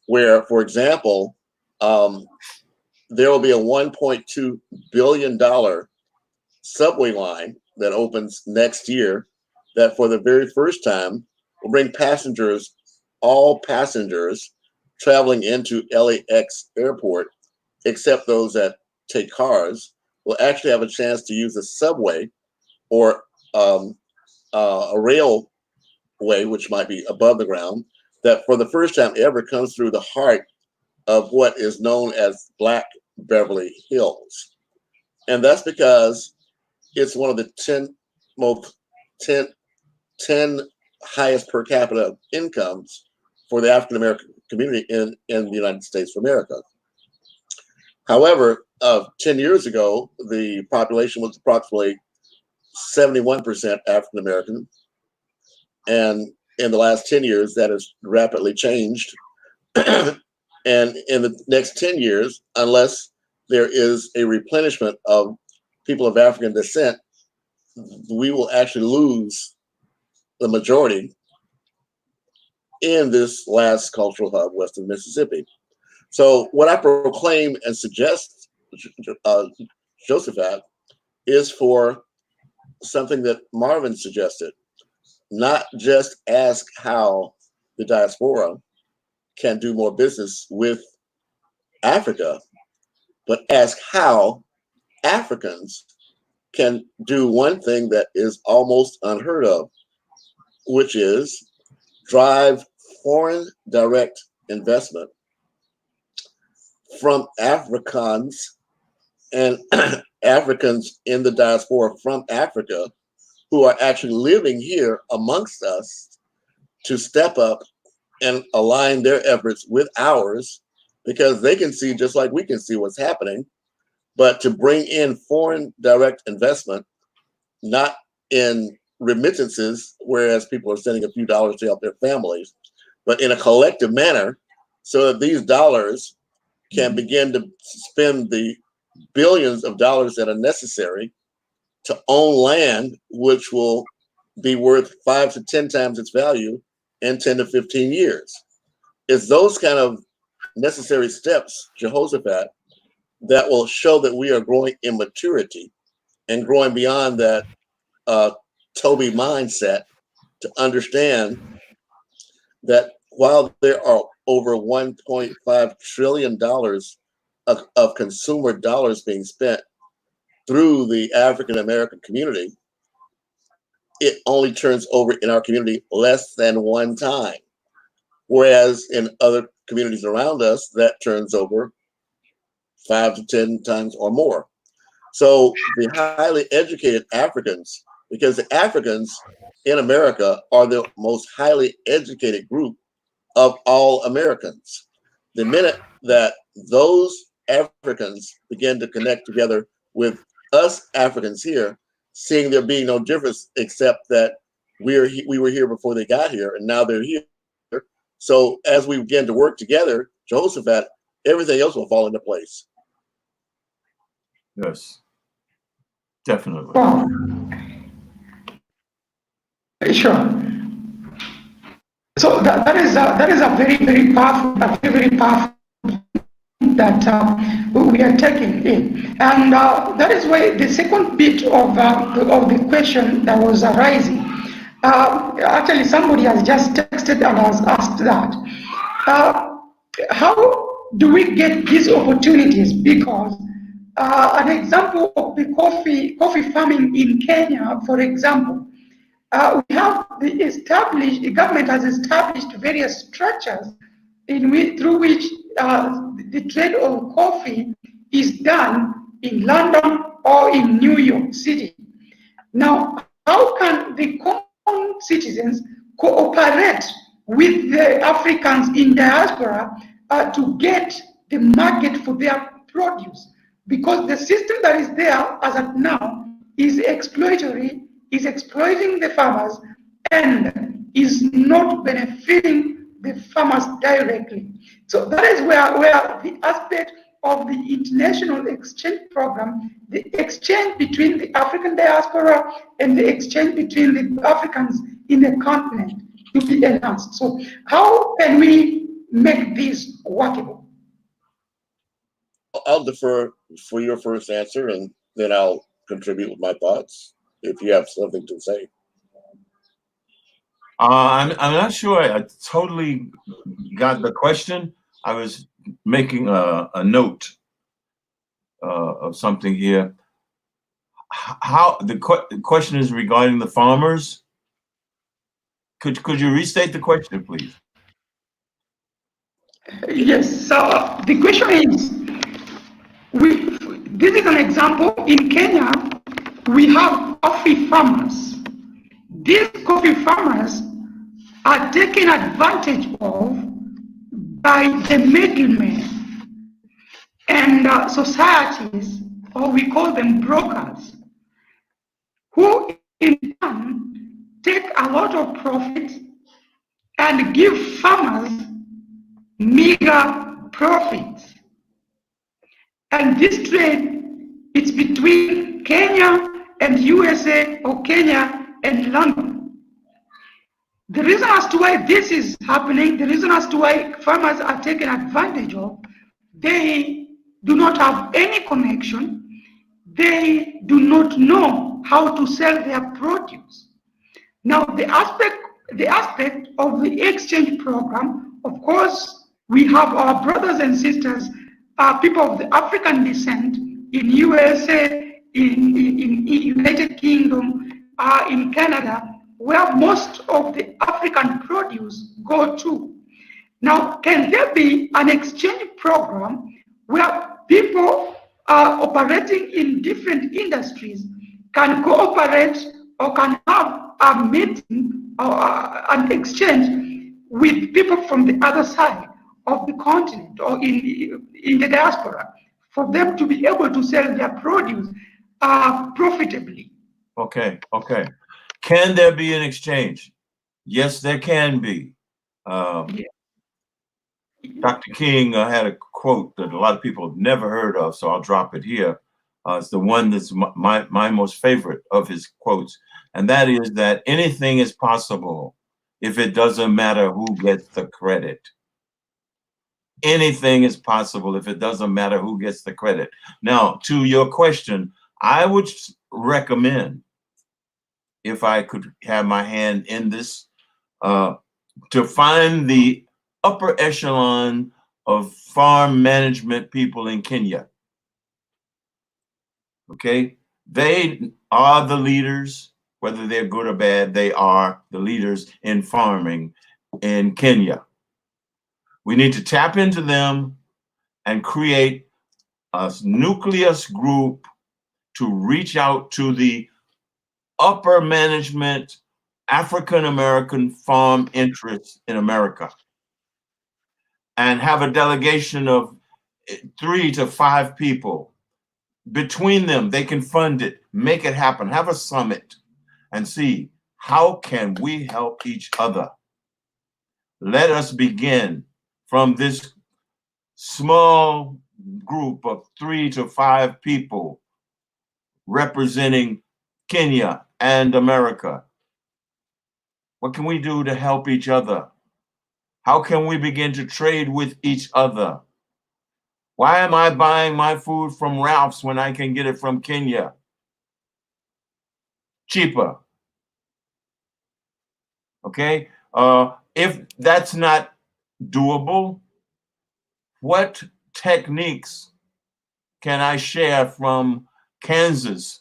where, for example, there will be a $1.2 billion subway line that opens next year that for the very first time will bring passengers, all passengers traveling into LAX airport, except those that take cars, will actually have a chance to use a subway or a railway, which might be above the ground, that for the first time ever comes through the heart of what is known as Black Beverly Hills. And that's because it's one of the 10 highest per capita incomes for the African American community in the United States of America. However, 10 years ago, the population was approximately 71% African American. And in the last 10 years, that has rapidly changed. And in the next 10 years, unless there is a replenishment of people of African descent, we will actually lose the majority in this last cultural hub west of Mississippi. So what I proclaim and suggest, Josephat, is for something that Marvin suggested, not just ask how the diaspora can do more business with Africa, but ask how Africans can do one thing that is almost unheard of, which is drive foreign direct investment from Africans and Africans in the diaspora from Africa who are actually living here amongst us to step up and align their efforts with ours, because they can see just like we can see what's happening, but to bring in foreign direct investment, not in remittances, whereas people are sending a few dollars to help their families, but in a collective manner, so that these dollars can begin to spend the billions of dollars that are necessary to own land, which will be worth 5 to 10 times its value in 10 to 15 years. It's those kind of necessary steps, Jehoshaphat, that will show that we are growing in maturity and growing beyond that Toby mindset to understand that while there are over $1.5 trillion of consumer dollars being spent through the African American community, it only turns over in our community less than one time. Whereas in other communities around us, that turns over 5 to 10 times or more. So the highly educated Africans, because the Africans in America are the most highly educated group of all Americans. The minute that those Africans begin to connect together with us Africans here, seeing there being no difference except that we were here before they got here and now they're here. So as we begin to work together, Jehoshaphat, everything else will fall into place. Yes, definitely. Wow. Sure. So that is a very, very powerful, that we are taking in, and that is why the second bit of the question that was arising. Actually, somebody has just texted and has asked that. How do we get these opportunities? Because an example of the coffee farming in Kenya, for example, The government has established various structures through which the trade of coffee is done in London or in New York City. Now, how can the common citizens cooperate with the Africans in diaspora to get the market for their produce? Because the system that is there as of now is exploitory, is exploiting the farmers, and is not benefiting the farmers directly. So that is where the aspect of the international exchange program, the exchange between the African diaspora and the exchange between the Africans in the continent to be enhanced. So how can we make this workable? I'll defer for your first answer, and then I'll contribute with my thoughts if you have something to say. I'm not sure I totally got the question. I was making a note of something here. How the question is regarding the farmers. Could you restate the question, please? Yes. So the question is, this is an example. In Kenya, we have coffee farmers. These coffee farmers are taken advantage of by the middlemen and societies, or we call them brokers, who in turn take a lot of profit and give farmers meager profits. And this trade, it's between Kenya and USA, or Kenya and London. The reason as to why this is happening, the reason as to why farmers are taken advantage of, they do not have any connection. They do not know how to sell their produce. Now, the aspect of the exchange program, of course, we have our brothers and sisters, people of the African descent in USA, in United Kingdom, in Canada, where most of the African produce go to. Now, can there be an exchange program where people operating in different industries can cooperate or can have a meeting or an exchange with people from the other side of the continent or in the diaspora, for them to be able to sell their produce profitably? Okay. Can there be an exchange? Yes, there can be. Yeah. Dr. King had a quote that a lot of people have never heard of, so I'll drop it here. It's the one that's my most favorite of his quotes, and that is that anything is possible if it doesn't matter who gets the credit. Anything is possible if it doesn't matter who gets the credit. Now, to your question, I would recommend, if I could have my hand in this, to find the upper echelon of farm management people in Kenya. Okay, they are the leaders, whether they're good or bad, they are the leaders in farming in Kenya. We need to tap into them and create a nucleus group to reach out to the upper management African-American farm interests in America, and have a delegation of 3 to 5 people. Between them, they can fund it, make it happen, have a summit, and see how can we help each other. Let us begin from this small group of 3 to 5 people representing Kenya and America. What can we do to help each other? How can we begin to trade with each other? Why am I buying my food from Ralph's when I can get it from Kenya? Cheaper. Okay? If that's not doable, what techniques can I share from Kansas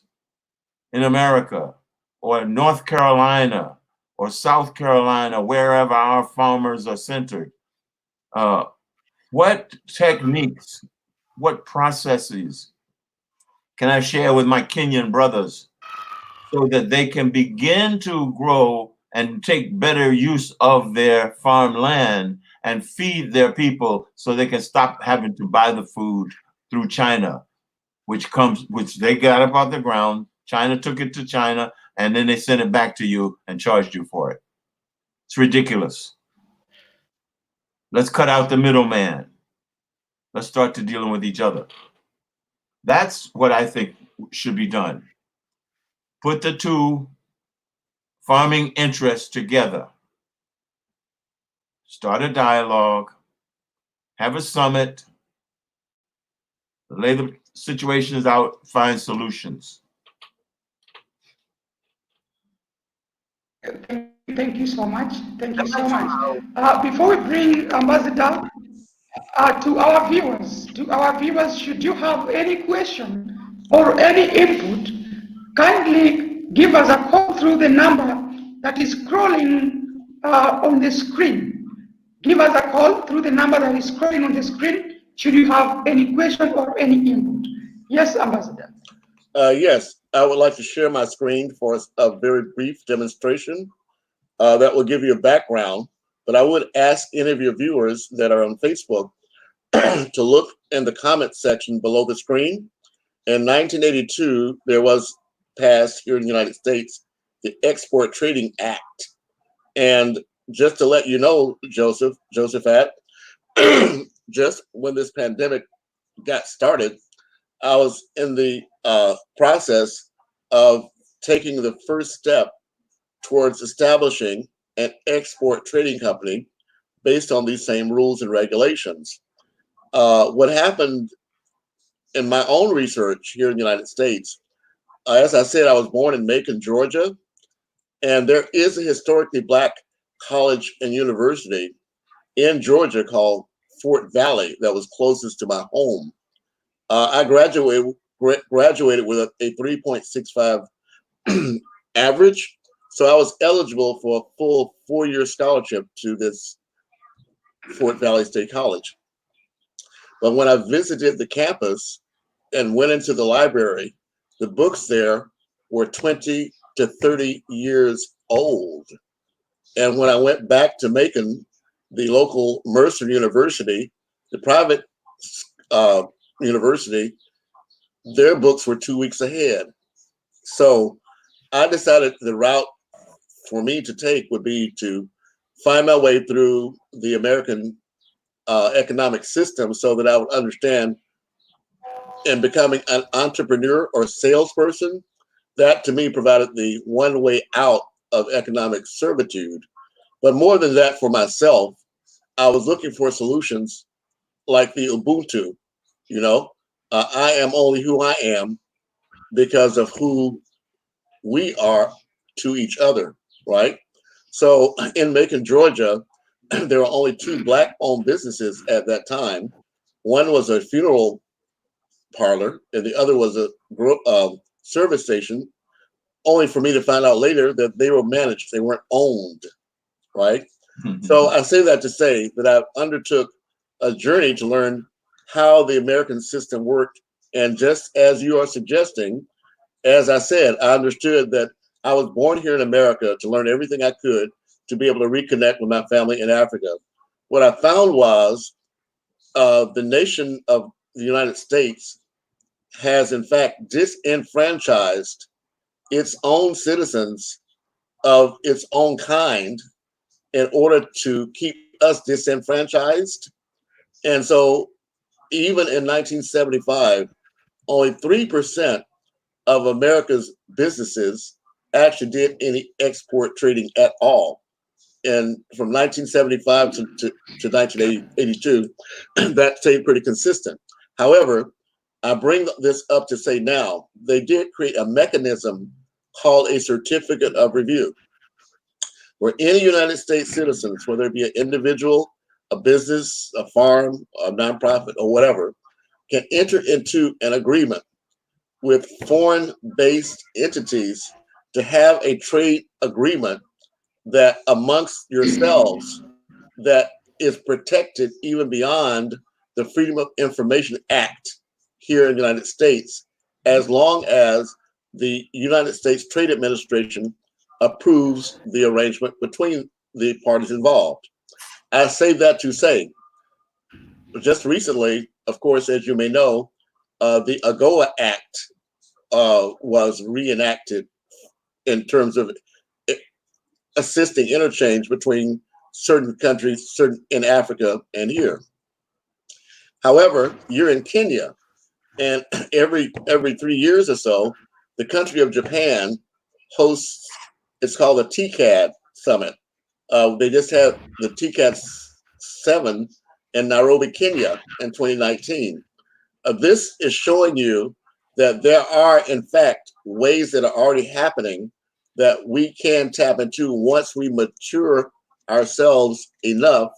in America, or North Carolina or South Carolina, wherever our farmers are centered, what techniques, what processes can I share with my Kenyan brothers so that they can begin to grow and take better use of their farmland and feed their people so they can stop having to buy the food through China, which they got up off the ground. China took it to China, and then they sent it back to you and charged you for it. It's ridiculous. Let's cut out the middleman. Let's start to dealing with each other. That's what I think should be done. Put the two farming interests together. Start a dialogue, have a summit, lay the situations out, find solutions. Thank you so much. Thank you so much. Before we bring Ambassador to our viewers, should you have any question or any input, kindly give us a call through the number that is scrolling on the screen. Give us a call through the number that is scrolling on the screen should you have any question or any input. Yes, Ambassador. Yes, I would like to share my screen for a very brief demonstration that will give you a background. But I would ask any of your viewers that are on Facebook to look in the comment section below the screen. In 1982, there was passed here in the United States the Export Trading Act. And just to let you know, Josephat, just when this pandemic got started, I was in the process of taking the first step towards establishing an export trading company based on these same rules and regulations. What happened in my own research here in the United States, as I said, I was born in Macon, Georgia, and there is a historically Black college and university in Georgia called Fort Valley that was closest to my home. I graduated with a 3.65 average, so I was eligible for a full 4-year scholarship to this Fort Valley State College. But when I visited the campus and went into the library, the books there were 20 to 30 years old. And when I went back to Macon, the local Mercer University, the private university, their books were 2 weeks ahead. So I decided the route for me to take would be to find my way through the American economic system so that I would understand, and becoming an entrepreneur or salesperson, that to me provided the one way out of economic servitude. But more than that, for myself, I was looking for solutions like the Ubuntu. You know, I am only who I am because of who we are to each other, right? So in Macon, Georgia, there were only 2 Black-owned businesses at that time. One was a funeral parlor, and the other was a service station, only for me to find out later that they were managed, they weren't owned, right? So I say that to say that I undertook a journey to learn how the American system worked. And just as you are suggesting, as I said, I understood that I was born here in America to learn everything I could to be able to reconnect with my family in Africa. What I found was the nation of the United States has in fact disenfranchised its own citizens of its own kind in order to keep us disenfranchised. And so even in 1975, only 3% of America's businesses actually did any export trading at all. And from 1975 to 1982, that stayed pretty consistent. However, I bring this up to say now, they did create a mechanism called a certificate of review, where any United States citizens, whether it be an individual, a business, a farm, a nonprofit, or whatever, can enter into an agreement with foreign-based entities to have a trade agreement that amongst yourselves that is protected even beyond the Freedom of Information Act here in the United States, as long as the United States Trade Administration approves the arrangement between the parties involved. I say that to say, just recently, of course, as you may know, the AGOA Act was reenacted in terms of assisting interchange between certain countries, certain in Africa and here. However, you're in Kenya, and every 3 years or so, the country of Japan hosts, it's called the TCAD Summit. They just had the TCAD 7 in Nairobi, Kenya in 2019. This is showing you that there are, in fact, ways that are already happening that we can tap into once we mature ourselves enough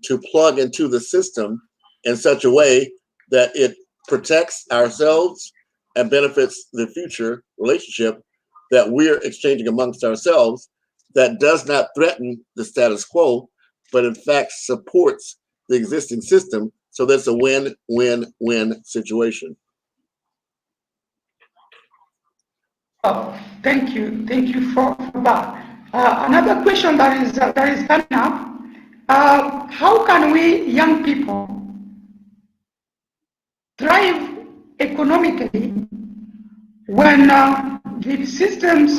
to plug into the system in such a way that it protects ourselves and benefits the future relationship that we're exchanging amongst ourselves, that does not threaten the status quo, but in fact supports the existing system. So that's a win-win-win situation. Oh, thank you for that. Another question that is coming up: how can we young people thrive economically when the systems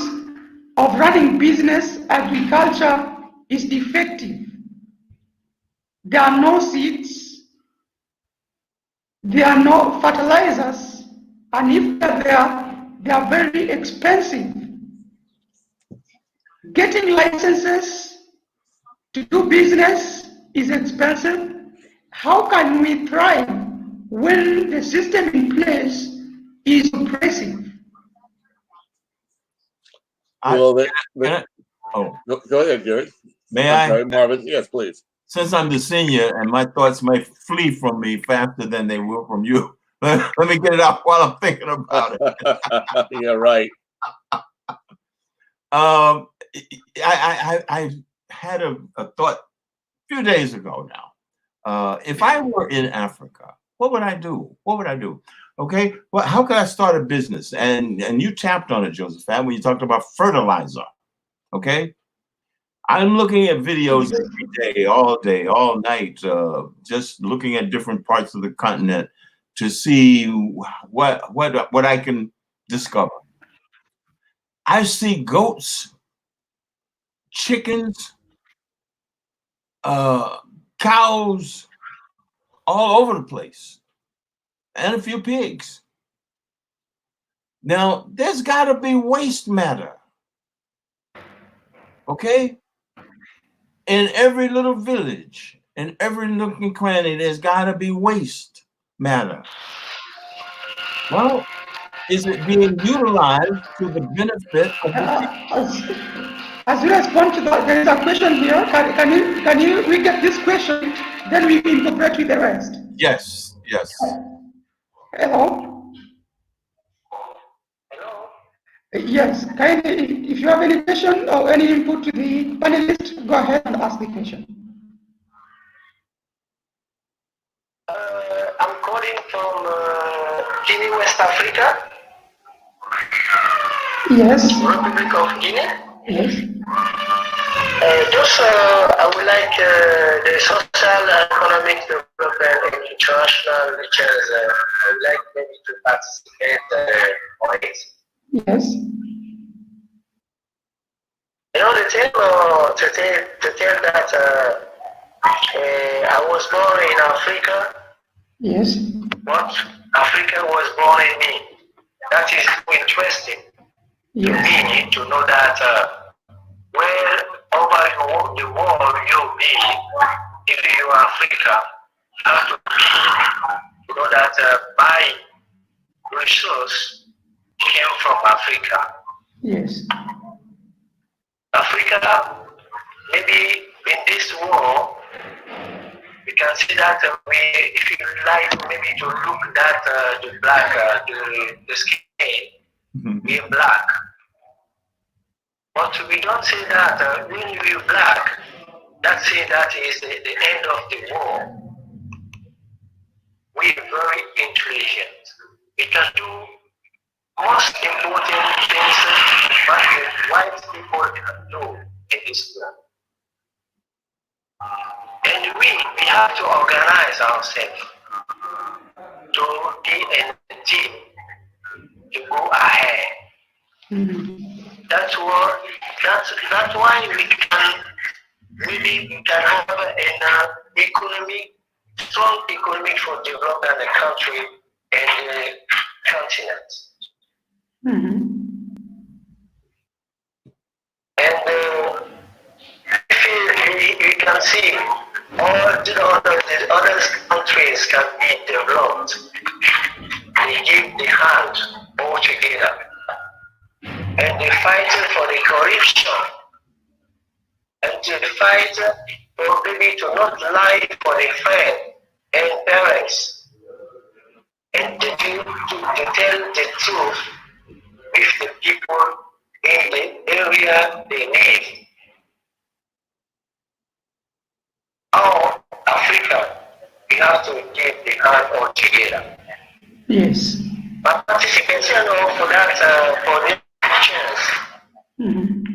of running business, agriculture is defective? There are no seeds, there are no fertilizers, and if they are very expensive. Getting licenses to do business is expensive. How can we thrive when the system in place is oppressive? Well, go ahead, Gary. Sorry, Marvin. Yes, please. Since I'm the senior and my thoughts may flee from me faster than they will from you, let me get it out while I'm thinking about it. Yeah, right. I had a thought a few days ago now. If I were in Africa, what would I do? Okay, well, how could I start a business? And you tapped on it, Joseph, when you talked about fertilizer. Okay, I'm looking at videos every day, all night, just looking at different parts of the continent to see what I can discover. I see goats, chickens, cows all over the place, and a few pigs. Now, there's got to be waste matter, okay? In every little village, in every nook and cranny, there's got to be waste matter. Well, is it being utilized to the benefit of the As you respond to that, there is a question here. Can you recap this question? Then we incorporate with the rest. Yes. Hello? Yes, kindly, if you have any question or any input to the panelists, go ahead and ask the question. I'm calling from Guinea, West Africa. Yes. Republic of Guinea. Yes. I would like the social economic development and international relations. I would like maybe to participate on it. Yes. You know, the thing that I was born in Africa. Yes. But Africa was born in me. That is interesting to me to know that where over the world you be, if you are Africa, you have to be, you know that buying resource came from Africa. Yes. Africa, maybe in this war, you can see that if you like maybe to look at the black, the skin being black, But we don't say that when you're black, that say that is the end of the war. We are very intelligent. We can do most important things that the white people can do in this world. And we have to organize ourselves to be a team to go ahead. That's why we can have an strong economy for developing the country and the continent. And we can see all the other countries can be developed. They give the hand all together. And they fighting for the corruption. And they fight for maybe to not lie for the friend and parents. And to tell the truth with the people in the area they need. Our Africa, we have to give the hand all together. Yes. But participation for that, for the chance,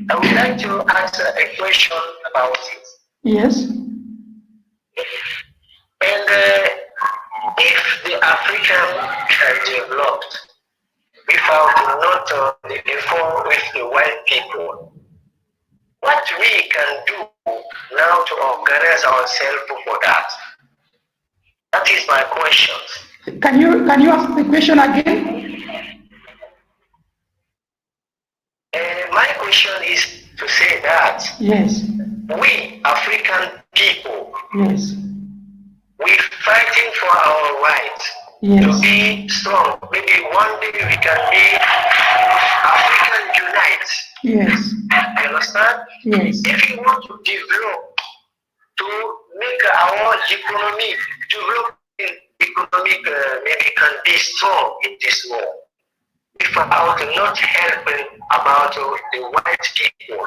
I would like to ask a question about it. Yes. And if the African can develop without not the reform with the white people, what we can do now to organize ourselves for that? That is my question. Can you ask the question again? My question is to say that Yes. we African people, Yes. we're fighting for our rights to be strong. Maybe one day we can be African unite. Yes. You understand? Yes. If we want to develop, to make our economy develop, economic maybe can be strong in this world. Without not helping about the white people,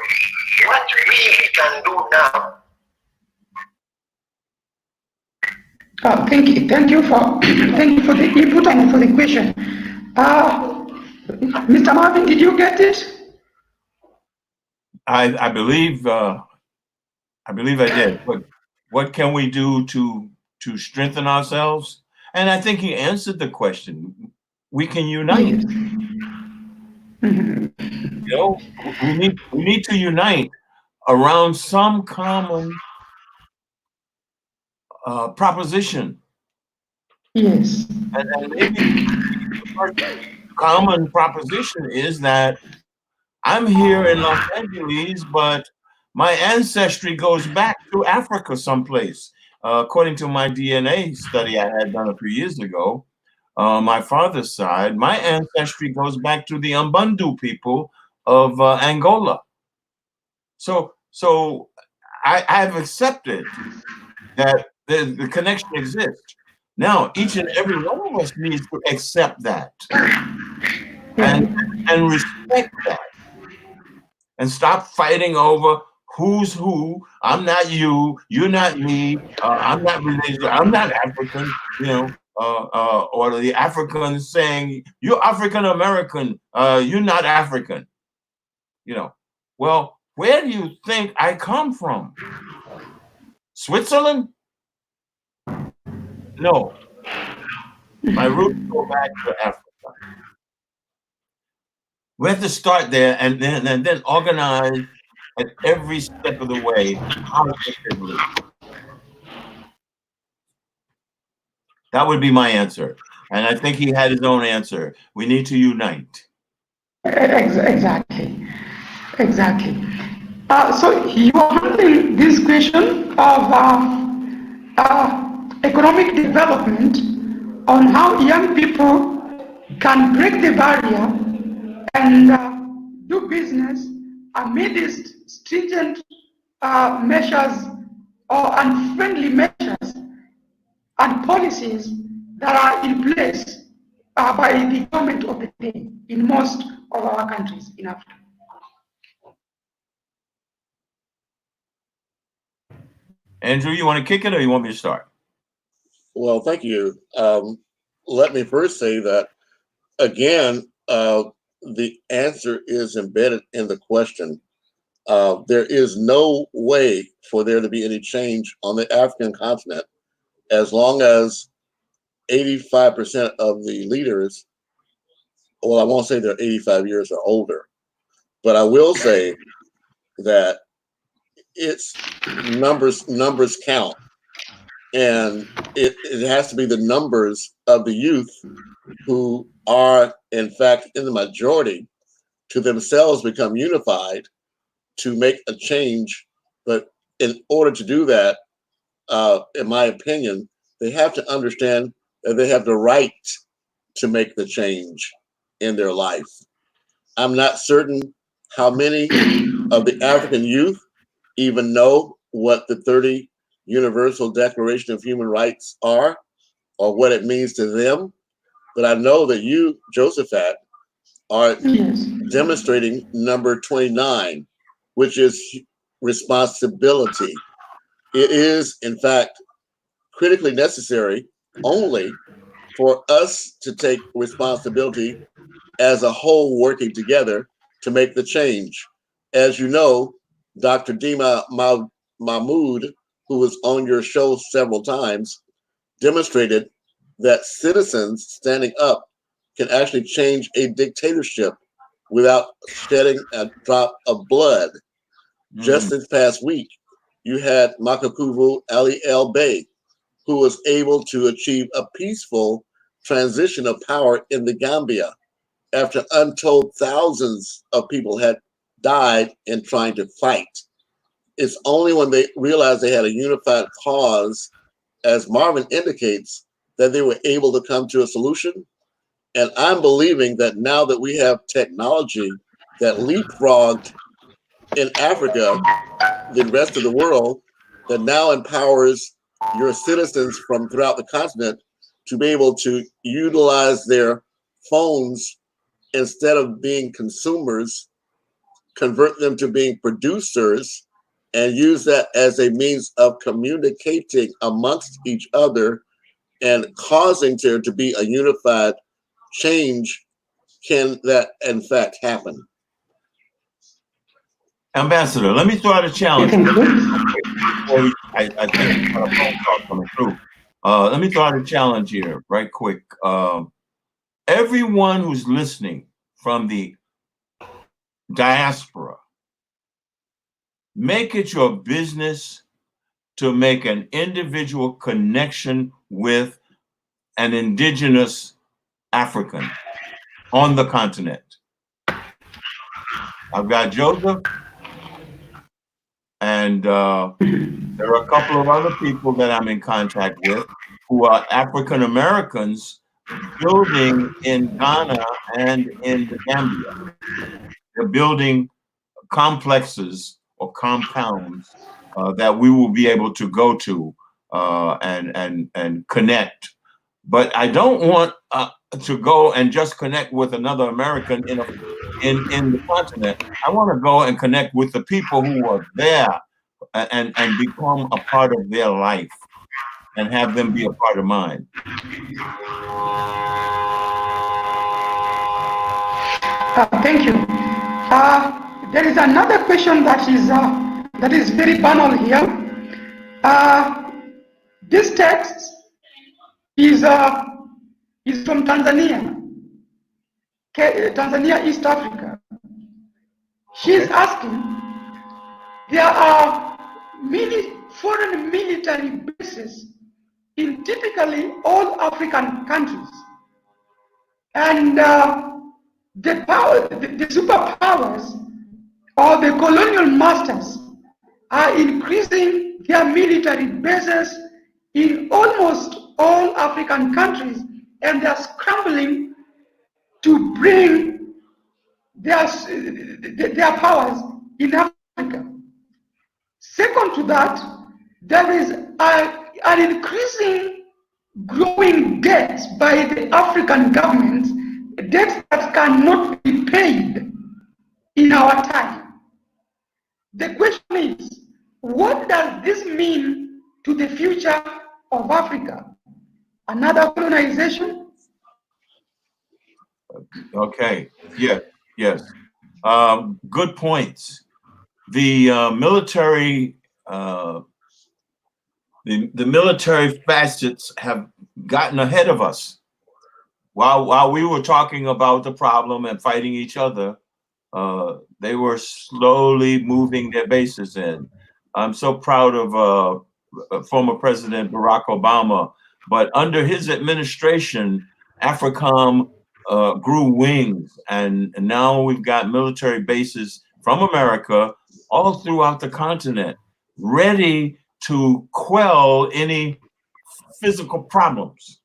what we can do now? Thank you for the input and for the question. Mr. Marvin, did you get it? I believe I did. But what can we do to strengthen ourselves? And I think he answered the question. We can unite. You know, we need to unite around some common proposition. Yes. And maybe the common proposition is that I'm here in Los Angeles, but my ancestry goes back to Africa someplace. According to my DNA study I had done a few years ago, my father's side, my ancestry goes back to the Umbundu people of Angola. So I've accepted that the connection exists. Now, each and every one of us needs to accept that and respect that and stop fighting over who's who. I'm not you, you're not me, I'm not religious, I'm not African, you know, or the Africans saying, you're African American, you're not African, you know. Well, where do you think I come from? Switzerland? No. My roots go back to Africa. We have to start there and then organize at every step of the way positively. That would be my answer. And I think he had his own answer. We need to unite. Exactly. So you are handling this question of economic development on how young people can break the barrier and do business amidst stringent measures or unfriendly measures and policies that are in place by the government of the day in most of our countries in Africa. Andrew, you want to kick it or you want me to start? Well, thank you. Let me first say that, again, the answer is embedded in the question. There is no way for there to be any change on the African continent as long as 85% of the leaders, well, I won't say they're 85 years or older, but I will say that it's numbers count. And it has to be the numbers of the youth who are, in fact, in the majority, to themselves become unified to make a change. But in order to do that, in my opinion, they have to understand that they have the right to make the change in their life. I'm not certain how many of the African youth even know what the 30 Universal Declaration of Human Rights are or what it means to them. But I know that you, Josephat, are demonstrating number 29, which is responsibility. It is, in fact, critically necessary only for us to take responsibility as a whole working together to make the change. As you know, Dr. Dima Mahmood, who was on your show several times, demonstrated that citizens standing up can actually change a dictatorship without shedding a drop of blood. Just this past week, you had Makakuvu Ali El Bey, who was able to achieve a peaceful transition of power in the Gambia after untold thousands of people had died in trying to fight. It's only when they realized they had a unified cause, as Marvin indicates, that they were able to come to a solution. And I'm believing that now that we have technology that leapfrogged in Africa, the rest of the world, that now empowers your citizens from throughout the continent to be able to utilize their phones instead of being consumers, convert them to being producers and use that as a means of communicating amongst each other and causing there to be a unified change. Can that in fact happen? Ambassador, let me throw out a challenge. I think we got a phone call coming through. Let me throw out a challenge here right quick. Everyone who's listening from the diaspora, make it your business to make an individual connection with an indigenous African on the continent. I've got Joseph, and there are a couple of other people that I'm in contact with who are African Americans building in Ghana and in the Gambia. They're building complexes or compounds that we will be able to go to and connect. But I don't want to go and just connect with another American in the continent. I want to go and connect with the people who are there and become a part of their life and have them be a part of mine. Thank you. There is another question that is very banal here. This text is from Tanzania, Tanzania, East Africa. She is asking, there are many foreign military bases in typically all African countries, and the superpowers or the colonial masters are increasing their military bases in almost all African countries, and they are scrambling to bring their powers in Africa. Second to that, there is an increasing growing debt by the African governments, debts that cannot be paid in our time. The question is, what does this mean to the future of Africa? Another colonization? Okay. Yes. Yes. Good points. The military, the military facets have gotten ahead of us. While we were talking about the problem and fighting each other, they were slowly moving their bases in. I'm so proud of former President Barack Obama, but under his administration, AFRICOM grew wings, and now we've got military bases from America all throughout the continent, ready to quell any physical problems.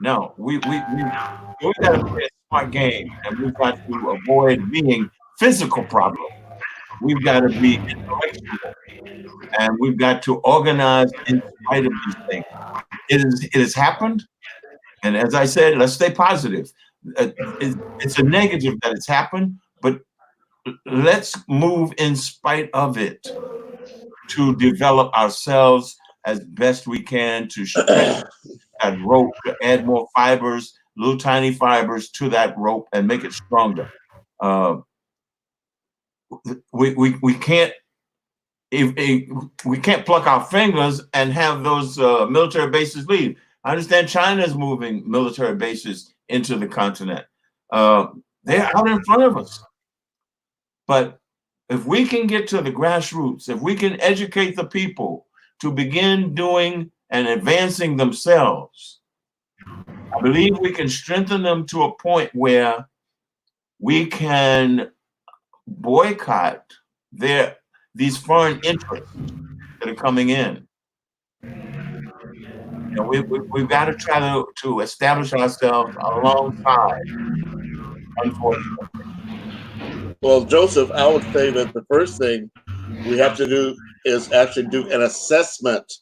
Now, we got to play a smart game, and we've got to avoid being physical problems. We've got to be intellectual, and we've got to organize in spite of these things. It has happened, and as I said, let's stay positive. It's a negative that it's happened, but let's move in spite of it to develop ourselves as best we can, to stretch that rope, to add more fibers, little tiny fibers to that rope and make it stronger. We can't we can't pluck our fingers and have those military bases leave. I understand China is moving military bases into the continent. They're out in front of us. But if we can get to the grassroots, if we can educate the people to begin doing and advancing themselves, I believe we can strengthen them to a point where we can boycott these foreign interests that are coming in. You know, we've got to try to establish ourselves alongside, unfortunately. Well, Joseph, I would say that the first thing we have to do is actually do an assessment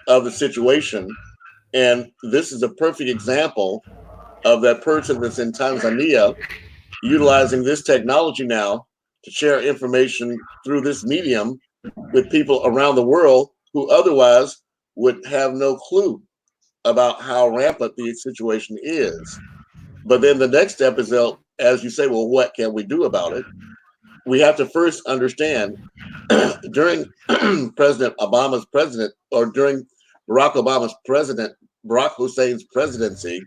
of the situation. And this is a perfect example of that person that's in Tanzania utilizing this technology now to share information through this medium with people around the world who otherwise would have no clue about how rampant the situation is. But then the next step is, as you say, well, what can we do about it? We have to first understand during President Obama's during Barack Obama's Barack Hussein's presidency,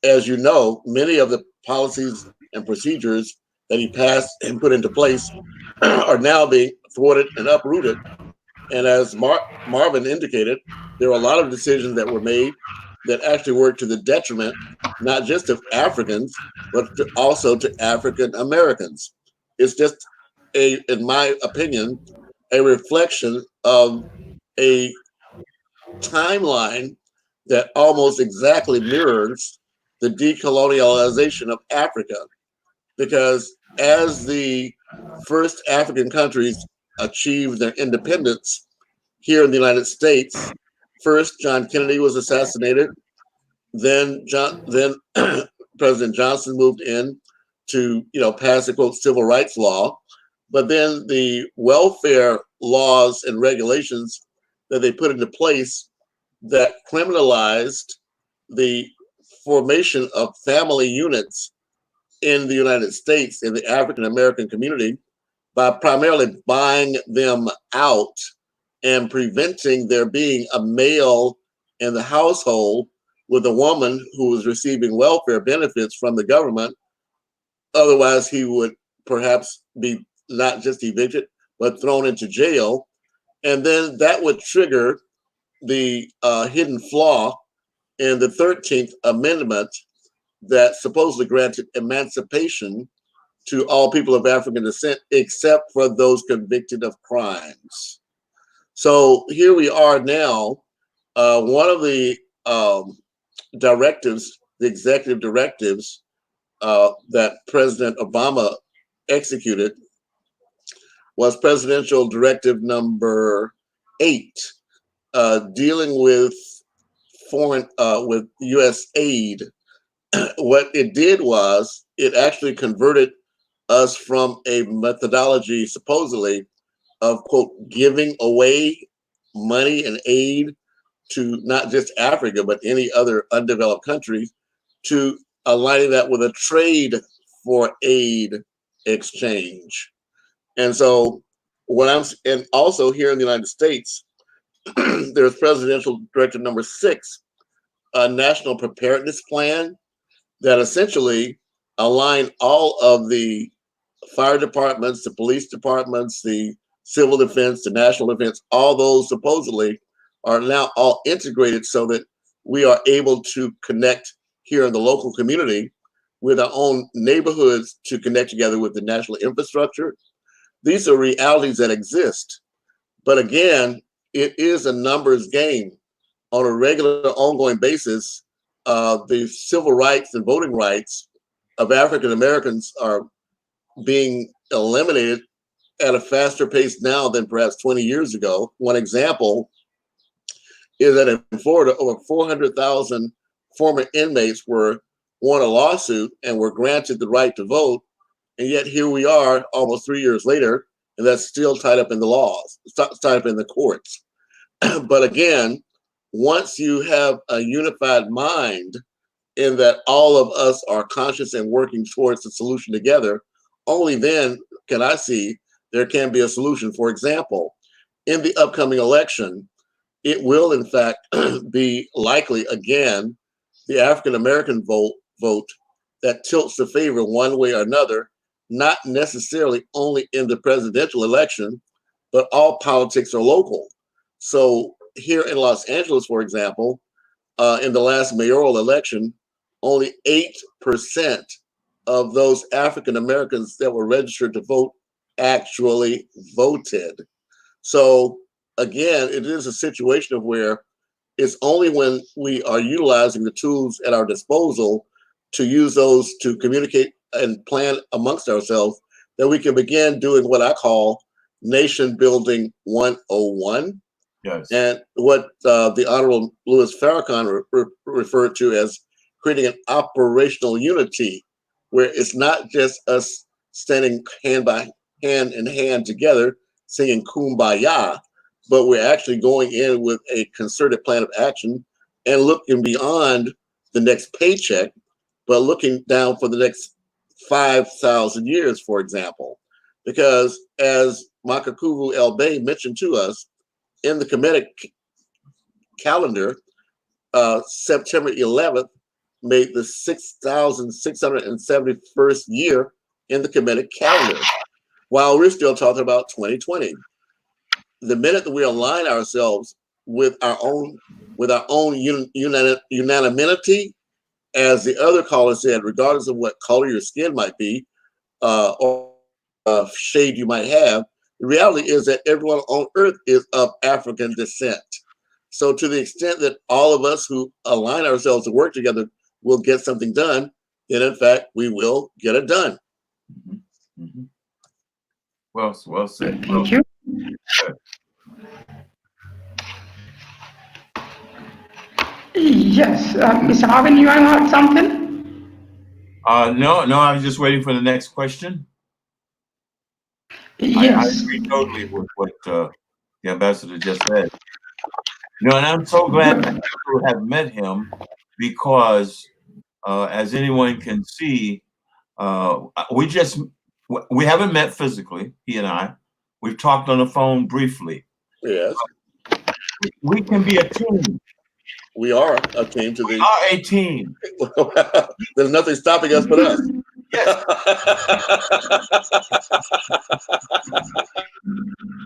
as you know, many of the policies and procedures that he passed and put into place are now being thwarted and uprooted. And as Marvin indicated, there are a lot of decisions that were made that actually work to the detriment, not just of Africans, but also to African Americans. It's just in my opinion, a reflection of a timeline that almost exactly mirrors the decolonialization of Africa. Because as the first African countries achieved their independence here in the United States, first John Kennedy was assassinated, then President Johnson moved in to pass a quote civil rights law, but then the welfare laws and regulations that they put into place that criminalized the formation of family units in the United States, in the African American community, by primarily buying them out and preventing there being a male in the household with a woman who was receiving welfare benefits from the government. Otherwise, he would perhaps be not just evicted, but thrown into jail. And then that would trigger the hidden flaw in the 13th Amendment that supposedly granted emancipation to all people of African descent, except for those convicted of crimes. So here we are now. One of the directives, the executive directives that President Obama executed was Presidential Directive number 8, dealing with with U.S. aid. What it did was it actually converted us from a methodology supposedly of quote giving away money and aid to not just Africa, but any other undeveloped country, to aligning that with a trade for aid exchange. And so and also here in the United States, there's Presidential Directive number 6, a national preparedness plan that essentially align all of the fire departments, the police departments, the civil defense, the national defense, all those supposedly are now all integrated so that we are able to connect here in the local community with our own neighborhoods to connect together with the national infrastructure. These are realities that exist. But again, it is a numbers game. On a regular, ongoing basis, the civil rights and voting rights of African Americans are being eliminated at a faster pace now than perhaps 20 years ago. One example is that in Florida, over 400,000 former inmates won a lawsuit and were granted the right to vote. And yet here we are almost 3 years later, and that's still tied up in the laws, tied up in the courts. But again, once you have a unified mind in that all of us are conscious and working towards the solution together, only then can I see there can be a solution. For example, in the upcoming election, it will in fact be likely again the African American vote that tilts the favor one way or another, not necessarily only in the presidential election, but all politics are local. So here in Los Angeles, for example, in the last mayoral election, only 8% of those African Americans that were registered to vote actually voted. So again, it is a situation of where it's only when we are utilizing the tools at our disposal to use those to communicate and plan amongst ourselves that we can begin doing what I call nation building 101. Yes. And what the Honorable Louis Farrakhan referred to as creating an operational unity, where it's not just us standing hand in hand together singing Kumbaya, but we're actually going in with a concerted plan of action and looking beyond the next paycheck, but looking down for the next 5,000 years, for example. Because as Makakuvu El Bey mentioned to us, in the Kemetic calendar, September 11th made the 6,671st year in the Kemetic calendar, while we're still talking about 2020. The minute that we align ourselves with our own unanimity, as the other caller said, regardless of what color your skin might be, or shade you might have, the reality is that everyone on earth is of African descent. So to the extent that all of us who align ourselves to work together will get something done, then in fact, we will get it done. Mm-hmm. Mm-hmm. Well said. Thank you. Yes, Mr. Marvin, you want to add something? No, I was just waiting for the next question. Yes. I agree totally with what the ambassador just said. And I'm so glad that people have met him, because as anyone can see, we haven't met physically, he and I. We've talked on the phone briefly. Yes. We can be a team. We are a team. We are a team. There's nothing stopping us but us. Yes.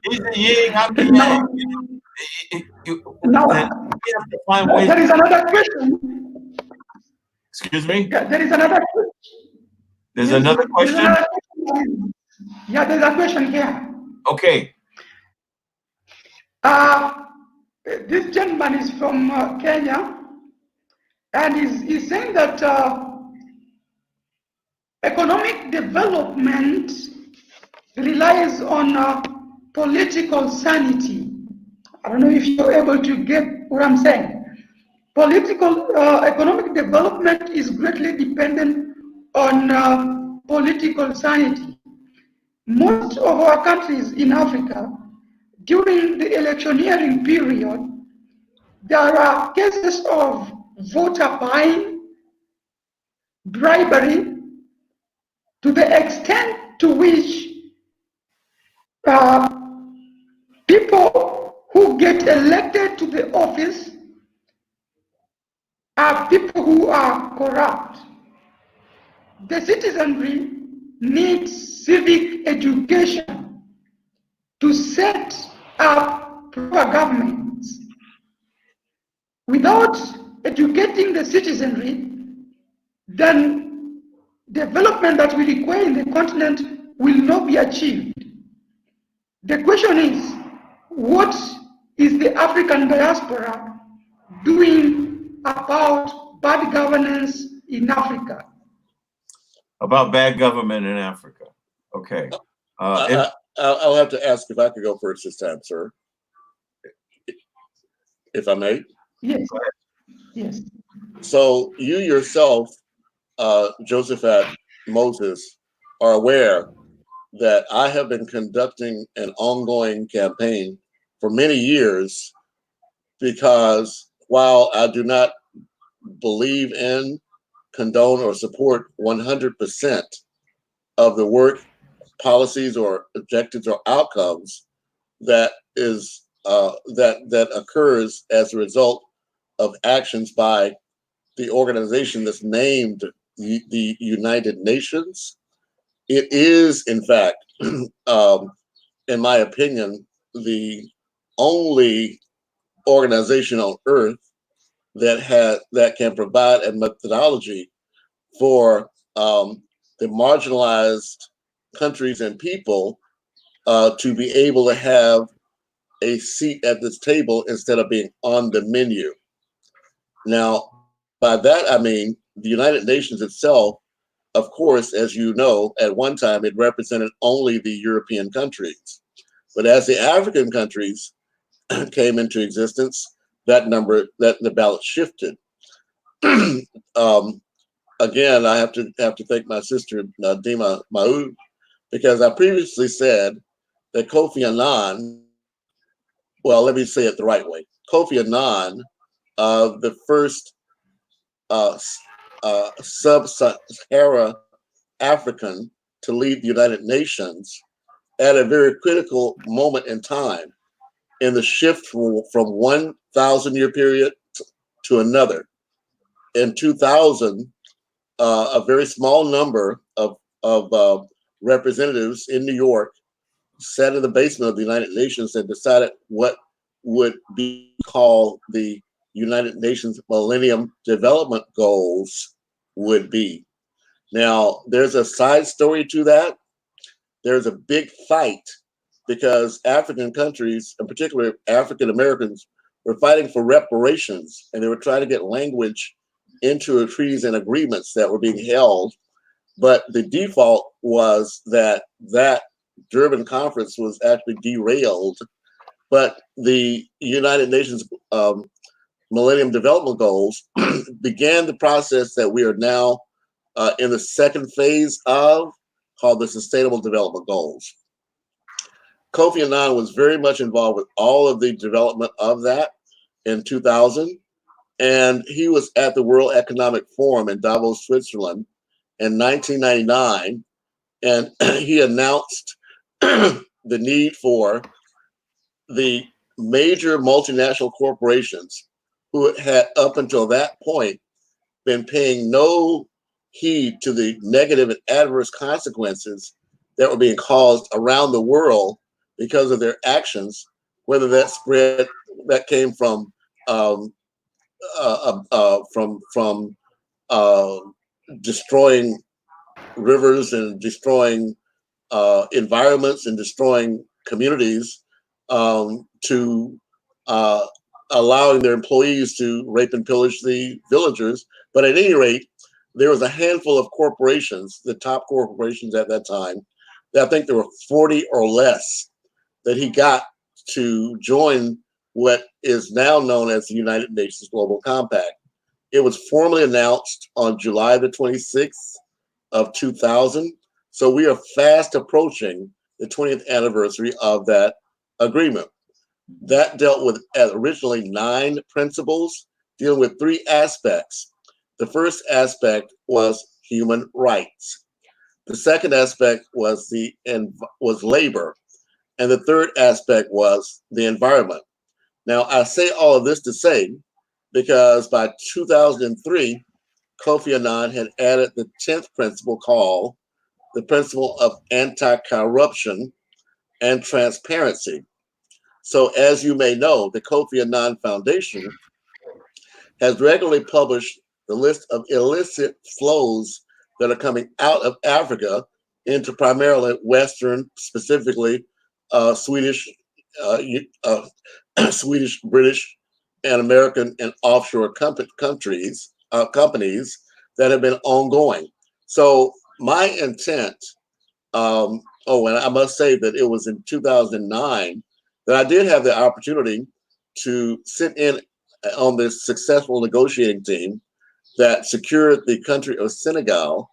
He's the yin, I'm the yang. Now, there is another question. Excuse me? Yeah, there is another question. There's another question? Yeah, there's a question here. Okay. This gentleman is from Kenya, and he's saying that economic development relies on political sanity. I don't know if you're able to get what I'm saying. Economic development is greatly dependent on political sanity. Most of our countries in Africa during the electioneering period, there are cases of voter buying, bribery, to the extent to which people who get elected to the office are people who are corrupt. The citizenry needs civic education to set up proper governments. Without educating the citizenry, then development that we require in the continent will not be achieved. The question is, what is the African diaspora doing about bad governance in Africa? About bad government in Africa. Okay. I'll have to ask if I could go first this time, sir. If I may. Yes. Yes. So you yourself, Josephat Moses, are aware that I have been conducting an ongoing campaign for many years, because while I do not believe in, condone, or support 100% of the work, policies, or objectives or outcomes that is that occurs as a result of actions by the organization that's named the United Nations, it is, in fact, in my opinion, the only organization on earth that can provide a methodology for the marginalized countries and people to be able to have a seat at this table instead of being on the menu. Now, by that I mean the United Nations itself, of course, as you know, at one time it represented only the European countries. But as the African countries came into existence, the balance shifted. Again, I have to thank my sister Dima Maud, because I previously said that Kofi Annan, well, let me say it the right way. Kofi Annan, the first sub-Sahara African to lead the United Nations at a very critical moment in time in the shift from 1,000-year period to another. In 2000, a very small number of representatives in New York sat in the basement of the United Nations and decided what would be called the United Nations Millennium Development Goals would be. Now, there's a side story to that. There's a big fight because African countries, in particular African Americans, were fighting for reparations, and they were trying to get language into treaties and agreements that were being held. But the default was that Durban conference was actually derailed. But the United Nations Millennium Development Goals began the process that we are now in the second phase of, called the Sustainable Development Goals. Kofi Annan was very much involved with all of the development of that in 2000. And he was at the World Economic Forum in Davos, Switzerland in 1999. And he announced the need for the major multinational corporations who had up until that point been paying no heed to the negative and adverse consequences that were being caused around the world because of their actions, whether that spread that came from destroying rivers and destroying environments and destroying communities, to allowing their employees to rape and pillage the villagers. But at any rate, there was a handful of corporations, the top corporations at that time, that I think there were 40 or less, that he got to join what is now known as the United Nations Global Compact. It was formally announced on July the 26th of 2000. So we are fast approaching the 20th anniversary of that agreement. That dealt with originally 9 principles dealing with 3 aspects. The first aspect was human rights. The second aspect was labor, and the third aspect was the environment. Now, I say all of this to say because by 2003, Kofi Annan had added the 10th principle called the principle of anti-corruption and transparency. So as you may know, the Kofi Annan Foundation has regularly published the list of illicit flows that are coming out of Africa into primarily Western, specifically Swedish, Swedish, British, and American and offshore companies that have been ongoing. So my intent, and I must say that it was in 2009 that I did have the opportunity to sit in on this successful negotiating team that secured the country of Senegal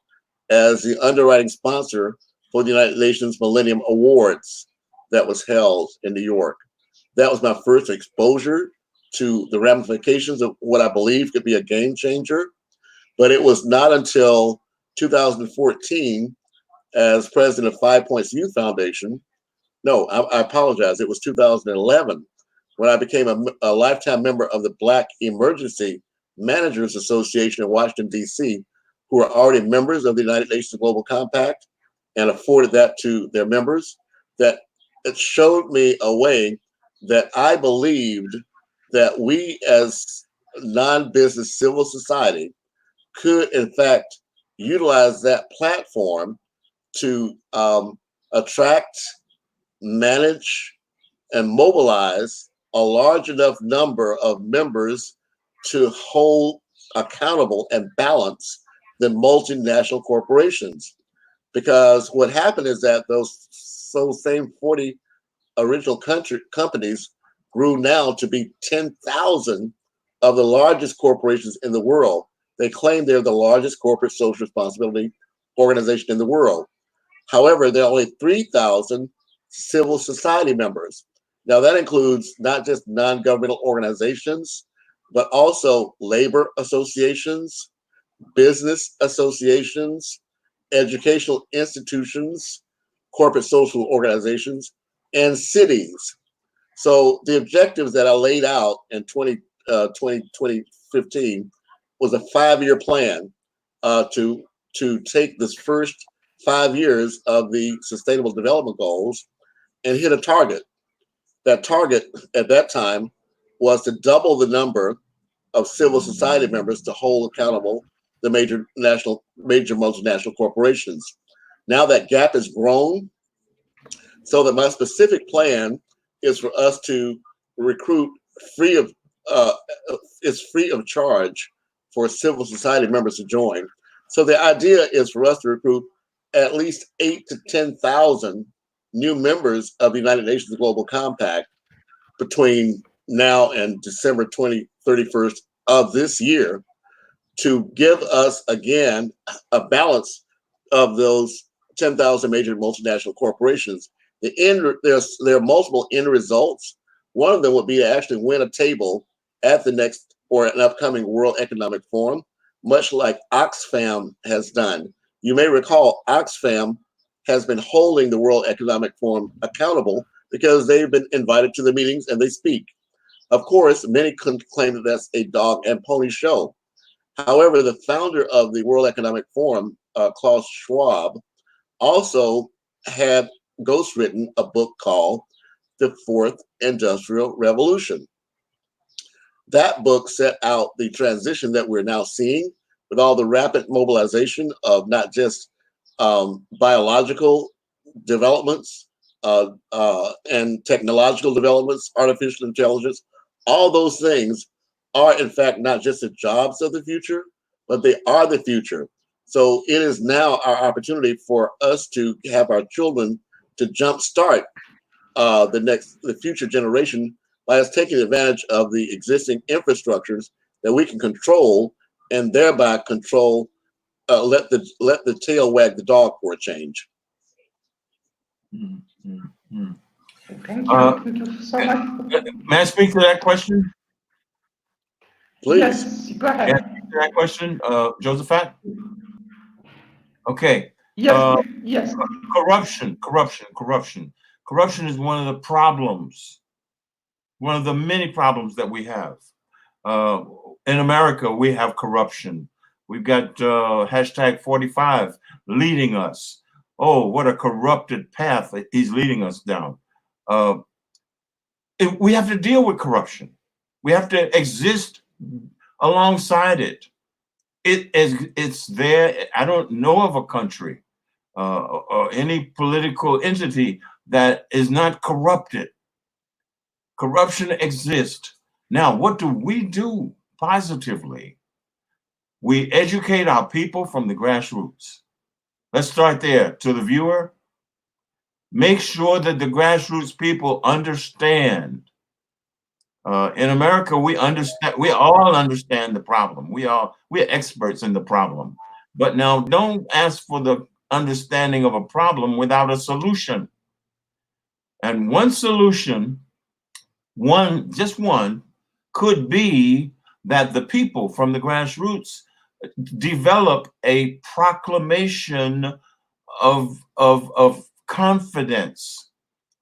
as the underwriting sponsor for the United Nations Millennium Awards that was held in New York. That was my first exposure to the ramifications of what I believe could be a game changer. But it was not until 2014, as president of 5 Points Youth Foundation, no, I apologize, it was 2011, when I became a lifetime member of the Black Emergency Managers Association in Washington, D.C., who are already members of the United Nations Global Compact and afforded that to their members, that it showed me a way that I believed that we as non-business civil society could, in fact, utilize that platform to attract, manage, and mobilize a large enough number of members to hold accountable and balance the multinational corporations. Because what happened is that those same 40 original companies grew now to be 10,000 of the largest corporations in the world. They claim they're the largest corporate social responsibility organization in the world. However, there are only 3,000 civil society members. Now that includes not just non-governmental organizations, but also labor associations, business associations, educational institutions, corporate social organizations, and cities. So the objectives that I laid out in 2015 was a 5-year plan to take this first 5 years of the Sustainable Development Goals and hit a target. That target at that time was to double the number of civil society members to hold accountable the major multinational corporations. Now that gap has grown, so that my specific plan is for us to recruit free of charge for civil society members to join. So the idea is for us to recruit at least 8,000 to 10,000 new members of the United Nations Global Compact between now and December 31st of this year, to give us again a balance of those 10,000 major multinational corporations. There are multiple end results. One of them would be to actually win a table at the next or an upcoming World Economic Forum, much like Oxfam has done. You may recall Oxfam has been holding the World Economic Forum accountable because they've been invited to the meetings and they speak. Of course, many claim that that's a dog and pony show. However, the founder of the World Economic Forum, Klaus Schwab, also had ghostwritten a book called The Fourth Industrial Revolution. That book set out the transition that we're now seeing with all the rapid mobilization of not just biological developments and technological developments, artificial intelligence. All those things are, in fact, not just the jobs of the future, but they are the future. So it is now our opportunity for us to have our children to jumpstart the future generation by us taking advantage of the existing infrastructures that we can control, and thereby control, let the tail wag the dog for a change. Mm-hmm. Thank you. Thank you so much. May I speak to that question? Please. Yes, go May I ahead. speak to that question, Josephat? Okay. Yes, yes. Corruption is one of the problems, one of the many problems that we have. In America, we have corruption. We've got hashtag 45 leading us. Oh, what a corrupted path he's leading us down. We have to deal with corruption. We have to exist alongside it. It's there. I don't know of a country or any political entity that is not corrupted. Corruption exists. Now, what do we do positively? We educate our people from the grassroots. Let's start there. To the viewer, make sure that the grassroots people understand. In America, we all understand the problem. We're experts in the problem. But now don't ask for the understanding of a problem without a solution. And one solution, just one, could be that the people from the grassroots develop a proclamation of confidence.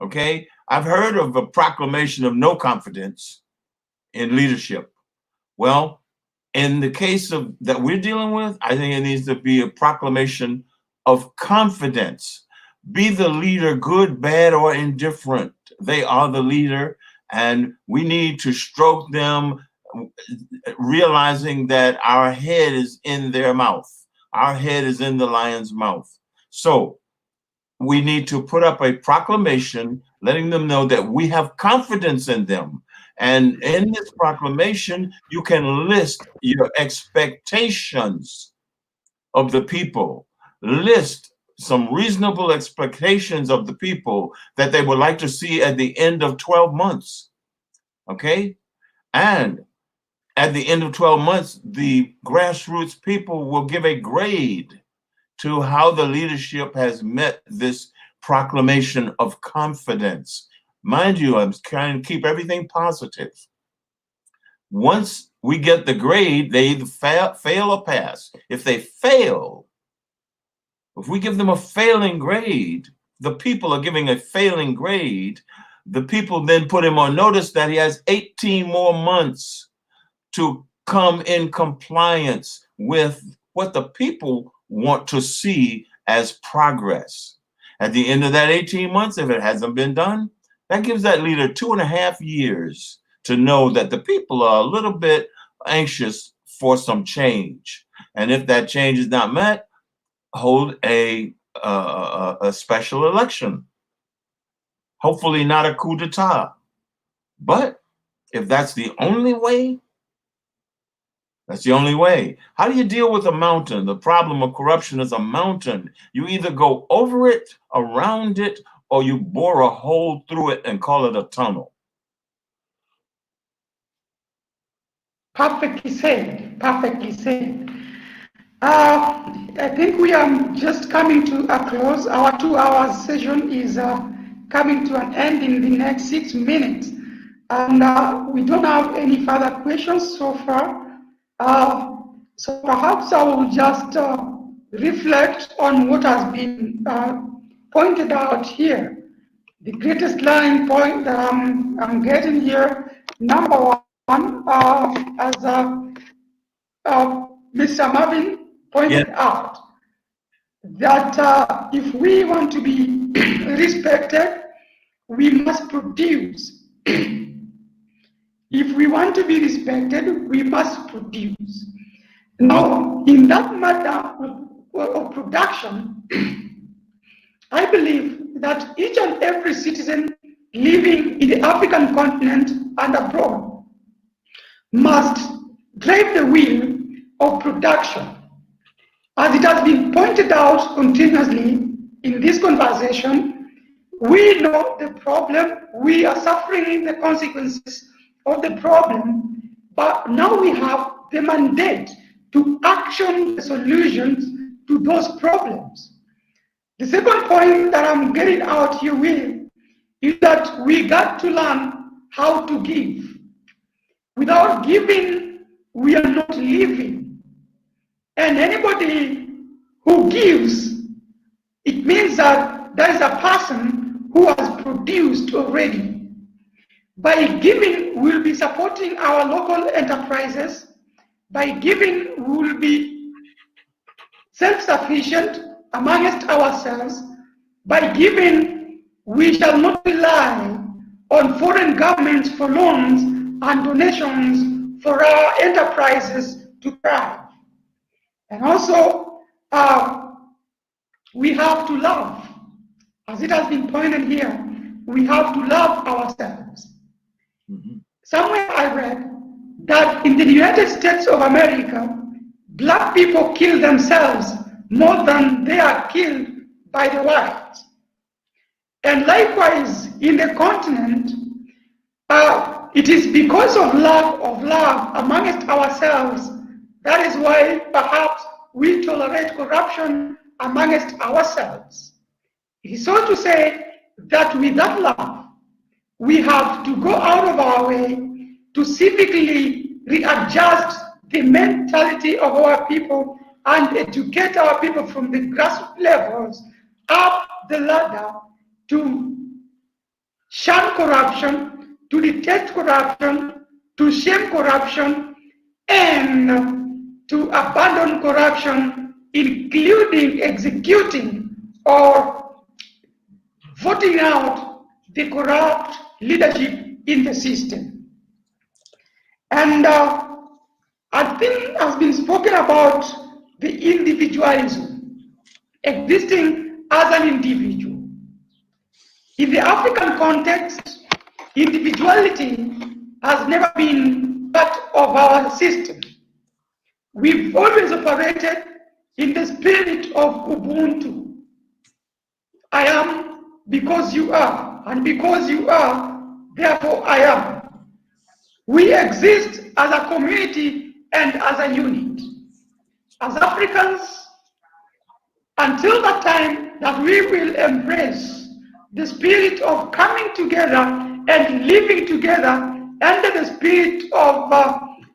Okay, I've heard of a proclamation of no confidence in leadership. Well, in the case of that we're dealing with, I think it needs to be a proclamation of confidence. Be the leader, good, bad, or indifferent. They are the leader, and we need to stroke them, realizing that our head is in their mouth. Our head is in the lion's mouth. So we need to put up a proclamation letting them know that we have confidence in them. And in this proclamation, you can list your expectations of the people. List some reasonable expectations of the people that they would like to see at the end of 12 months. Okay? And at the end of 12 months, the grassroots people will give a grade to how the leadership has met this proclamation of confidence. Mind you, I'm trying to keep everything positive. Once we get the grade, they either fail or pass. If they fail, if we give them a failing grade, the people are giving a failing grade, the people then put him on notice that he has 18 more months to come in compliance with what the people want to see as progress. At the end of that 18 months, if it hasn't been done, that gives that leader 2.5 years to know that the people are a little bit anxious for some change. And if that change is not met, hold a special election. Hopefully not a coup d'etat. But if that's the only way, that's the only way. How do you deal with a mountain? The problem of corruption is a mountain. You either go over it, around it, or you bore a hole through it and call it a tunnel. Perfectly said. Perfectly said. I think we are just coming to a close. Our 2-hour session is coming to an end in the next 6 minutes. And we don't have any further questions so far. So perhaps I will just reflect on what has been pointed out here. The greatest learning point that I'm getting here, number one, as Mr. Marvin pointed out, that if we want to be respected, we must produce. If we want to be respected, we must produce. Now, in that matter of production, I believe that each and every citizen living in the African continent and abroad must drive the wheel of production. As it has been pointed out continuously in this conversation, we know the problem, we are suffering the consequences of the problem, but now we have the mandate to action the solutions to those problems. The second point that I'm getting out here with is that we got to learn how to give. Without giving, we are not living. And anybody who gives, it means that there is a person who has produced already. By giving, we'll be supporting our local enterprises. By giving, we will be self-sufficient amongst ourselves. By giving, we shall not rely on foreign governments for loans and donations for our enterprises to thrive. And also, we have to love. As it has been pointed here, we have to love ourselves. Somewhere I read that in the United States of America, black people kill themselves more than they are killed by the whites. And likewise, in the continent, it is because of lack of love amongst ourselves. That is why perhaps we tolerate corruption amongst ourselves. It is so to say that without love, we have to go out of our way to civically readjust the mentality of our people and educate our people from the grassroots levels up the ladder to shun corruption, to detect corruption, to shame corruption, and to abandon corruption, including executing or voting out the corrupt leadership in the system. And I think has been spoken about the individualism, existing as an individual. In the African context, individuality has never been part of our system. We've always operated in the spirit of Ubuntu. I am because you are, and because you are, therefore I am. We exist as a community and as a unit. As Africans, until the time that we will embrace the spirit of coming together and living together under the spirit of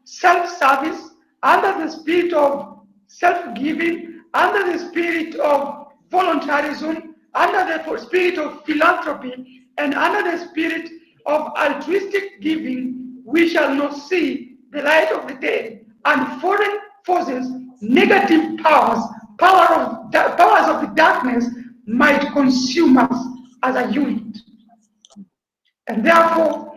self-service, under the spirit of self-giving, under the spirit of voluntarism, under the spirit of philanthropy, and under the spirit of altruistic giving, we shall not see the light of the day, and foreign forces, negative powers, powers of the darkness might consume us as a unit. And therefore,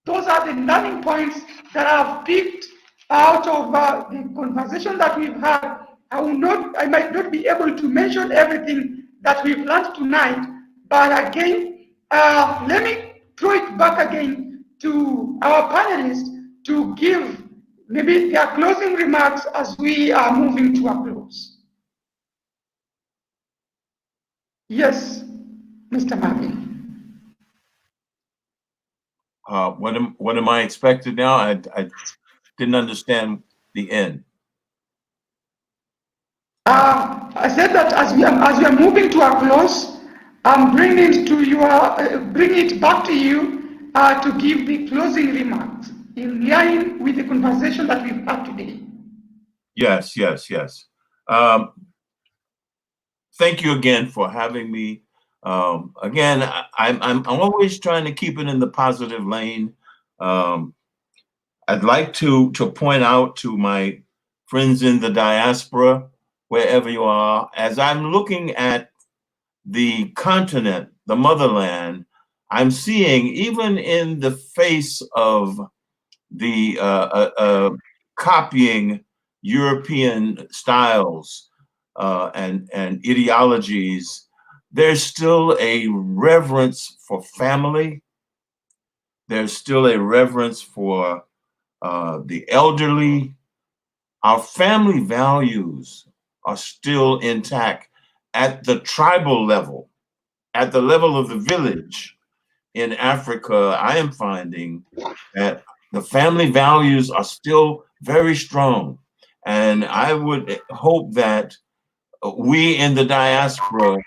those are the learning points that I've picked out of the conversation that we've had. I might not be able to mention everything that we've learned tonight, but again, let me throw it back again to our panelists to give maybe their closing remarks as we are moving to a close. Yes, Mr. Marvin. What am I expected now? I didn't understand the end. I said that as we are moving to a close, I'm bringing it back to you to give the closing remarks in line with the conversation that we've had today. Yes. Thank you again for having me. Again, I'm always trying to keep it in the positive lane. I'd like to point out to my friends in the diaspora, wherever you are, as I'm looking at the continent, the motherland, I'm seeing, even in the face of the copying European styles and ideologies, there's still a reverence for family. There's still a reverence for the elderly. Our family values are still intact at the tribal level, at the level of the village. In Africa, I am finding that the family values are still very strong. And I would hope that we in the diaspora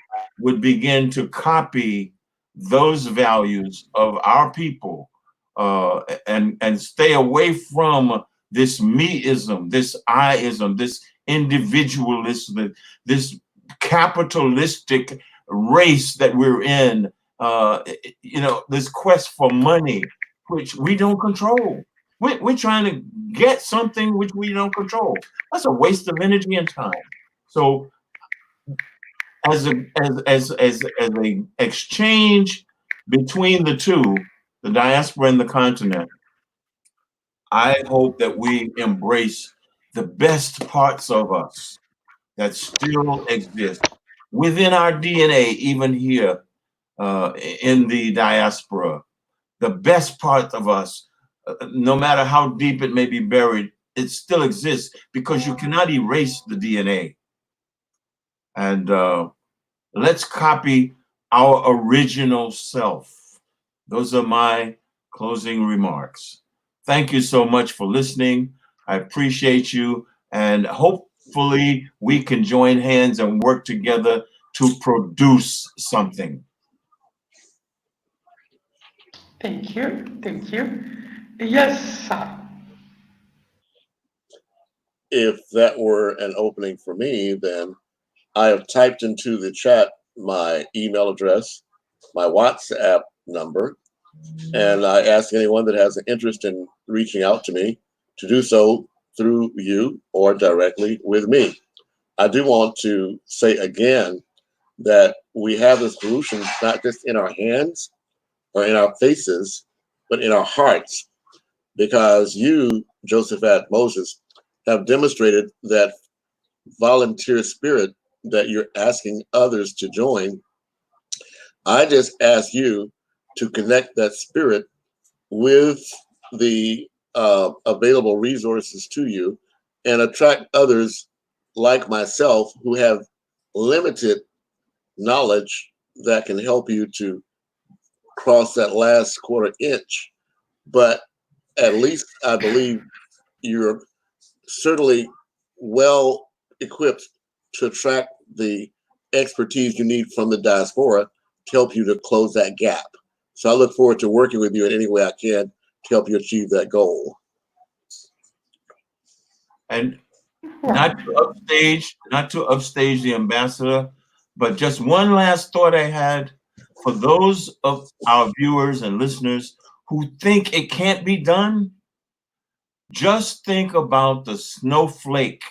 would begin to copy those values of our people, and stay away from this meism, this I-ism, this individualism, this capitalistic race that we're in, this quest for money, which we don't control. We're trying to get something which we don't control. That's a waste of energy and time. So as a exchange between the two, the diaspora and the continent, I hope that we embrace the best parts of us that still exist within our DNA, even here in the diaspora. The best part of us, no matter how deep it may be buried, it still exists because you cannot erase the DNA. And let's copy our original self. Those are my closing remarks. Thank you so much for listening. I appreciate you, and hopefully we can join hands and work together to produce something. Thank you. Thank you. Yes, sir. If that were an opening for me, then I have typed into the chat my email address, my WhatsApp number, and I ask anyone that has an interest in reaching out to me to do so through you or directly with me. I do want to say again that we have the solutions not just in our hands or in our faces, but in our hearts, because you, Josephat Moses, have demonstrated that volunteer spirit that you're asking others to join. I just ask you to connect that spirit with the available resources to you and attract others like myself who have limited knowledge that can help you to cross that last quarter inch. But at least I believe you're certainly well equipped to attract the expertise you need from the diaspora to help you to close that gap. So I look forward to working with you in any way I can to help you achieve that goal. And not to upstage the ambassador, but just one last thought I had for those of our viewers and listeners who think it can't be done. Just think about the snowflake.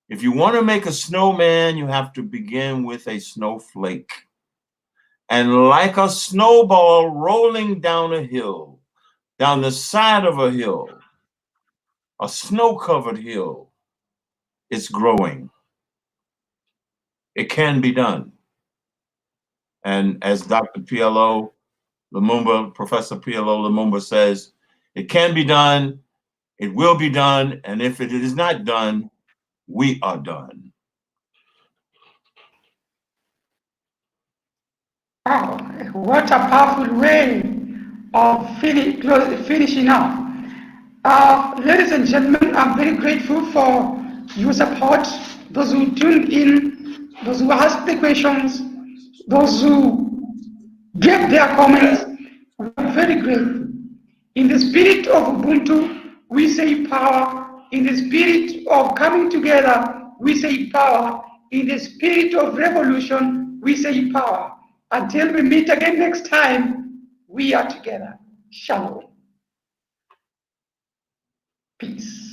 If you want to make a snowman, you have to begin with a snowflake. And like a snowball rolling down a hill, down the side of a hill, a snow-covered hill, it's growing. It can be done. And as Dr. PLO Lumumba, Professor PLO Lumumba says, it can be done, it will be done, and if it is not done, we are done. Wow, what a powerful way of finishing up. Ladies and gentlemen, I'm very grateful for your support, those who tuned in, those who asked the questions, those who gave their comments. We're very grateful. In the spirit of Ubuntu, we say power. In the spirit of coming together, we say power. In the spirit of revolution, we say power. Until we meet again next time, we are together. Shalom. Peace.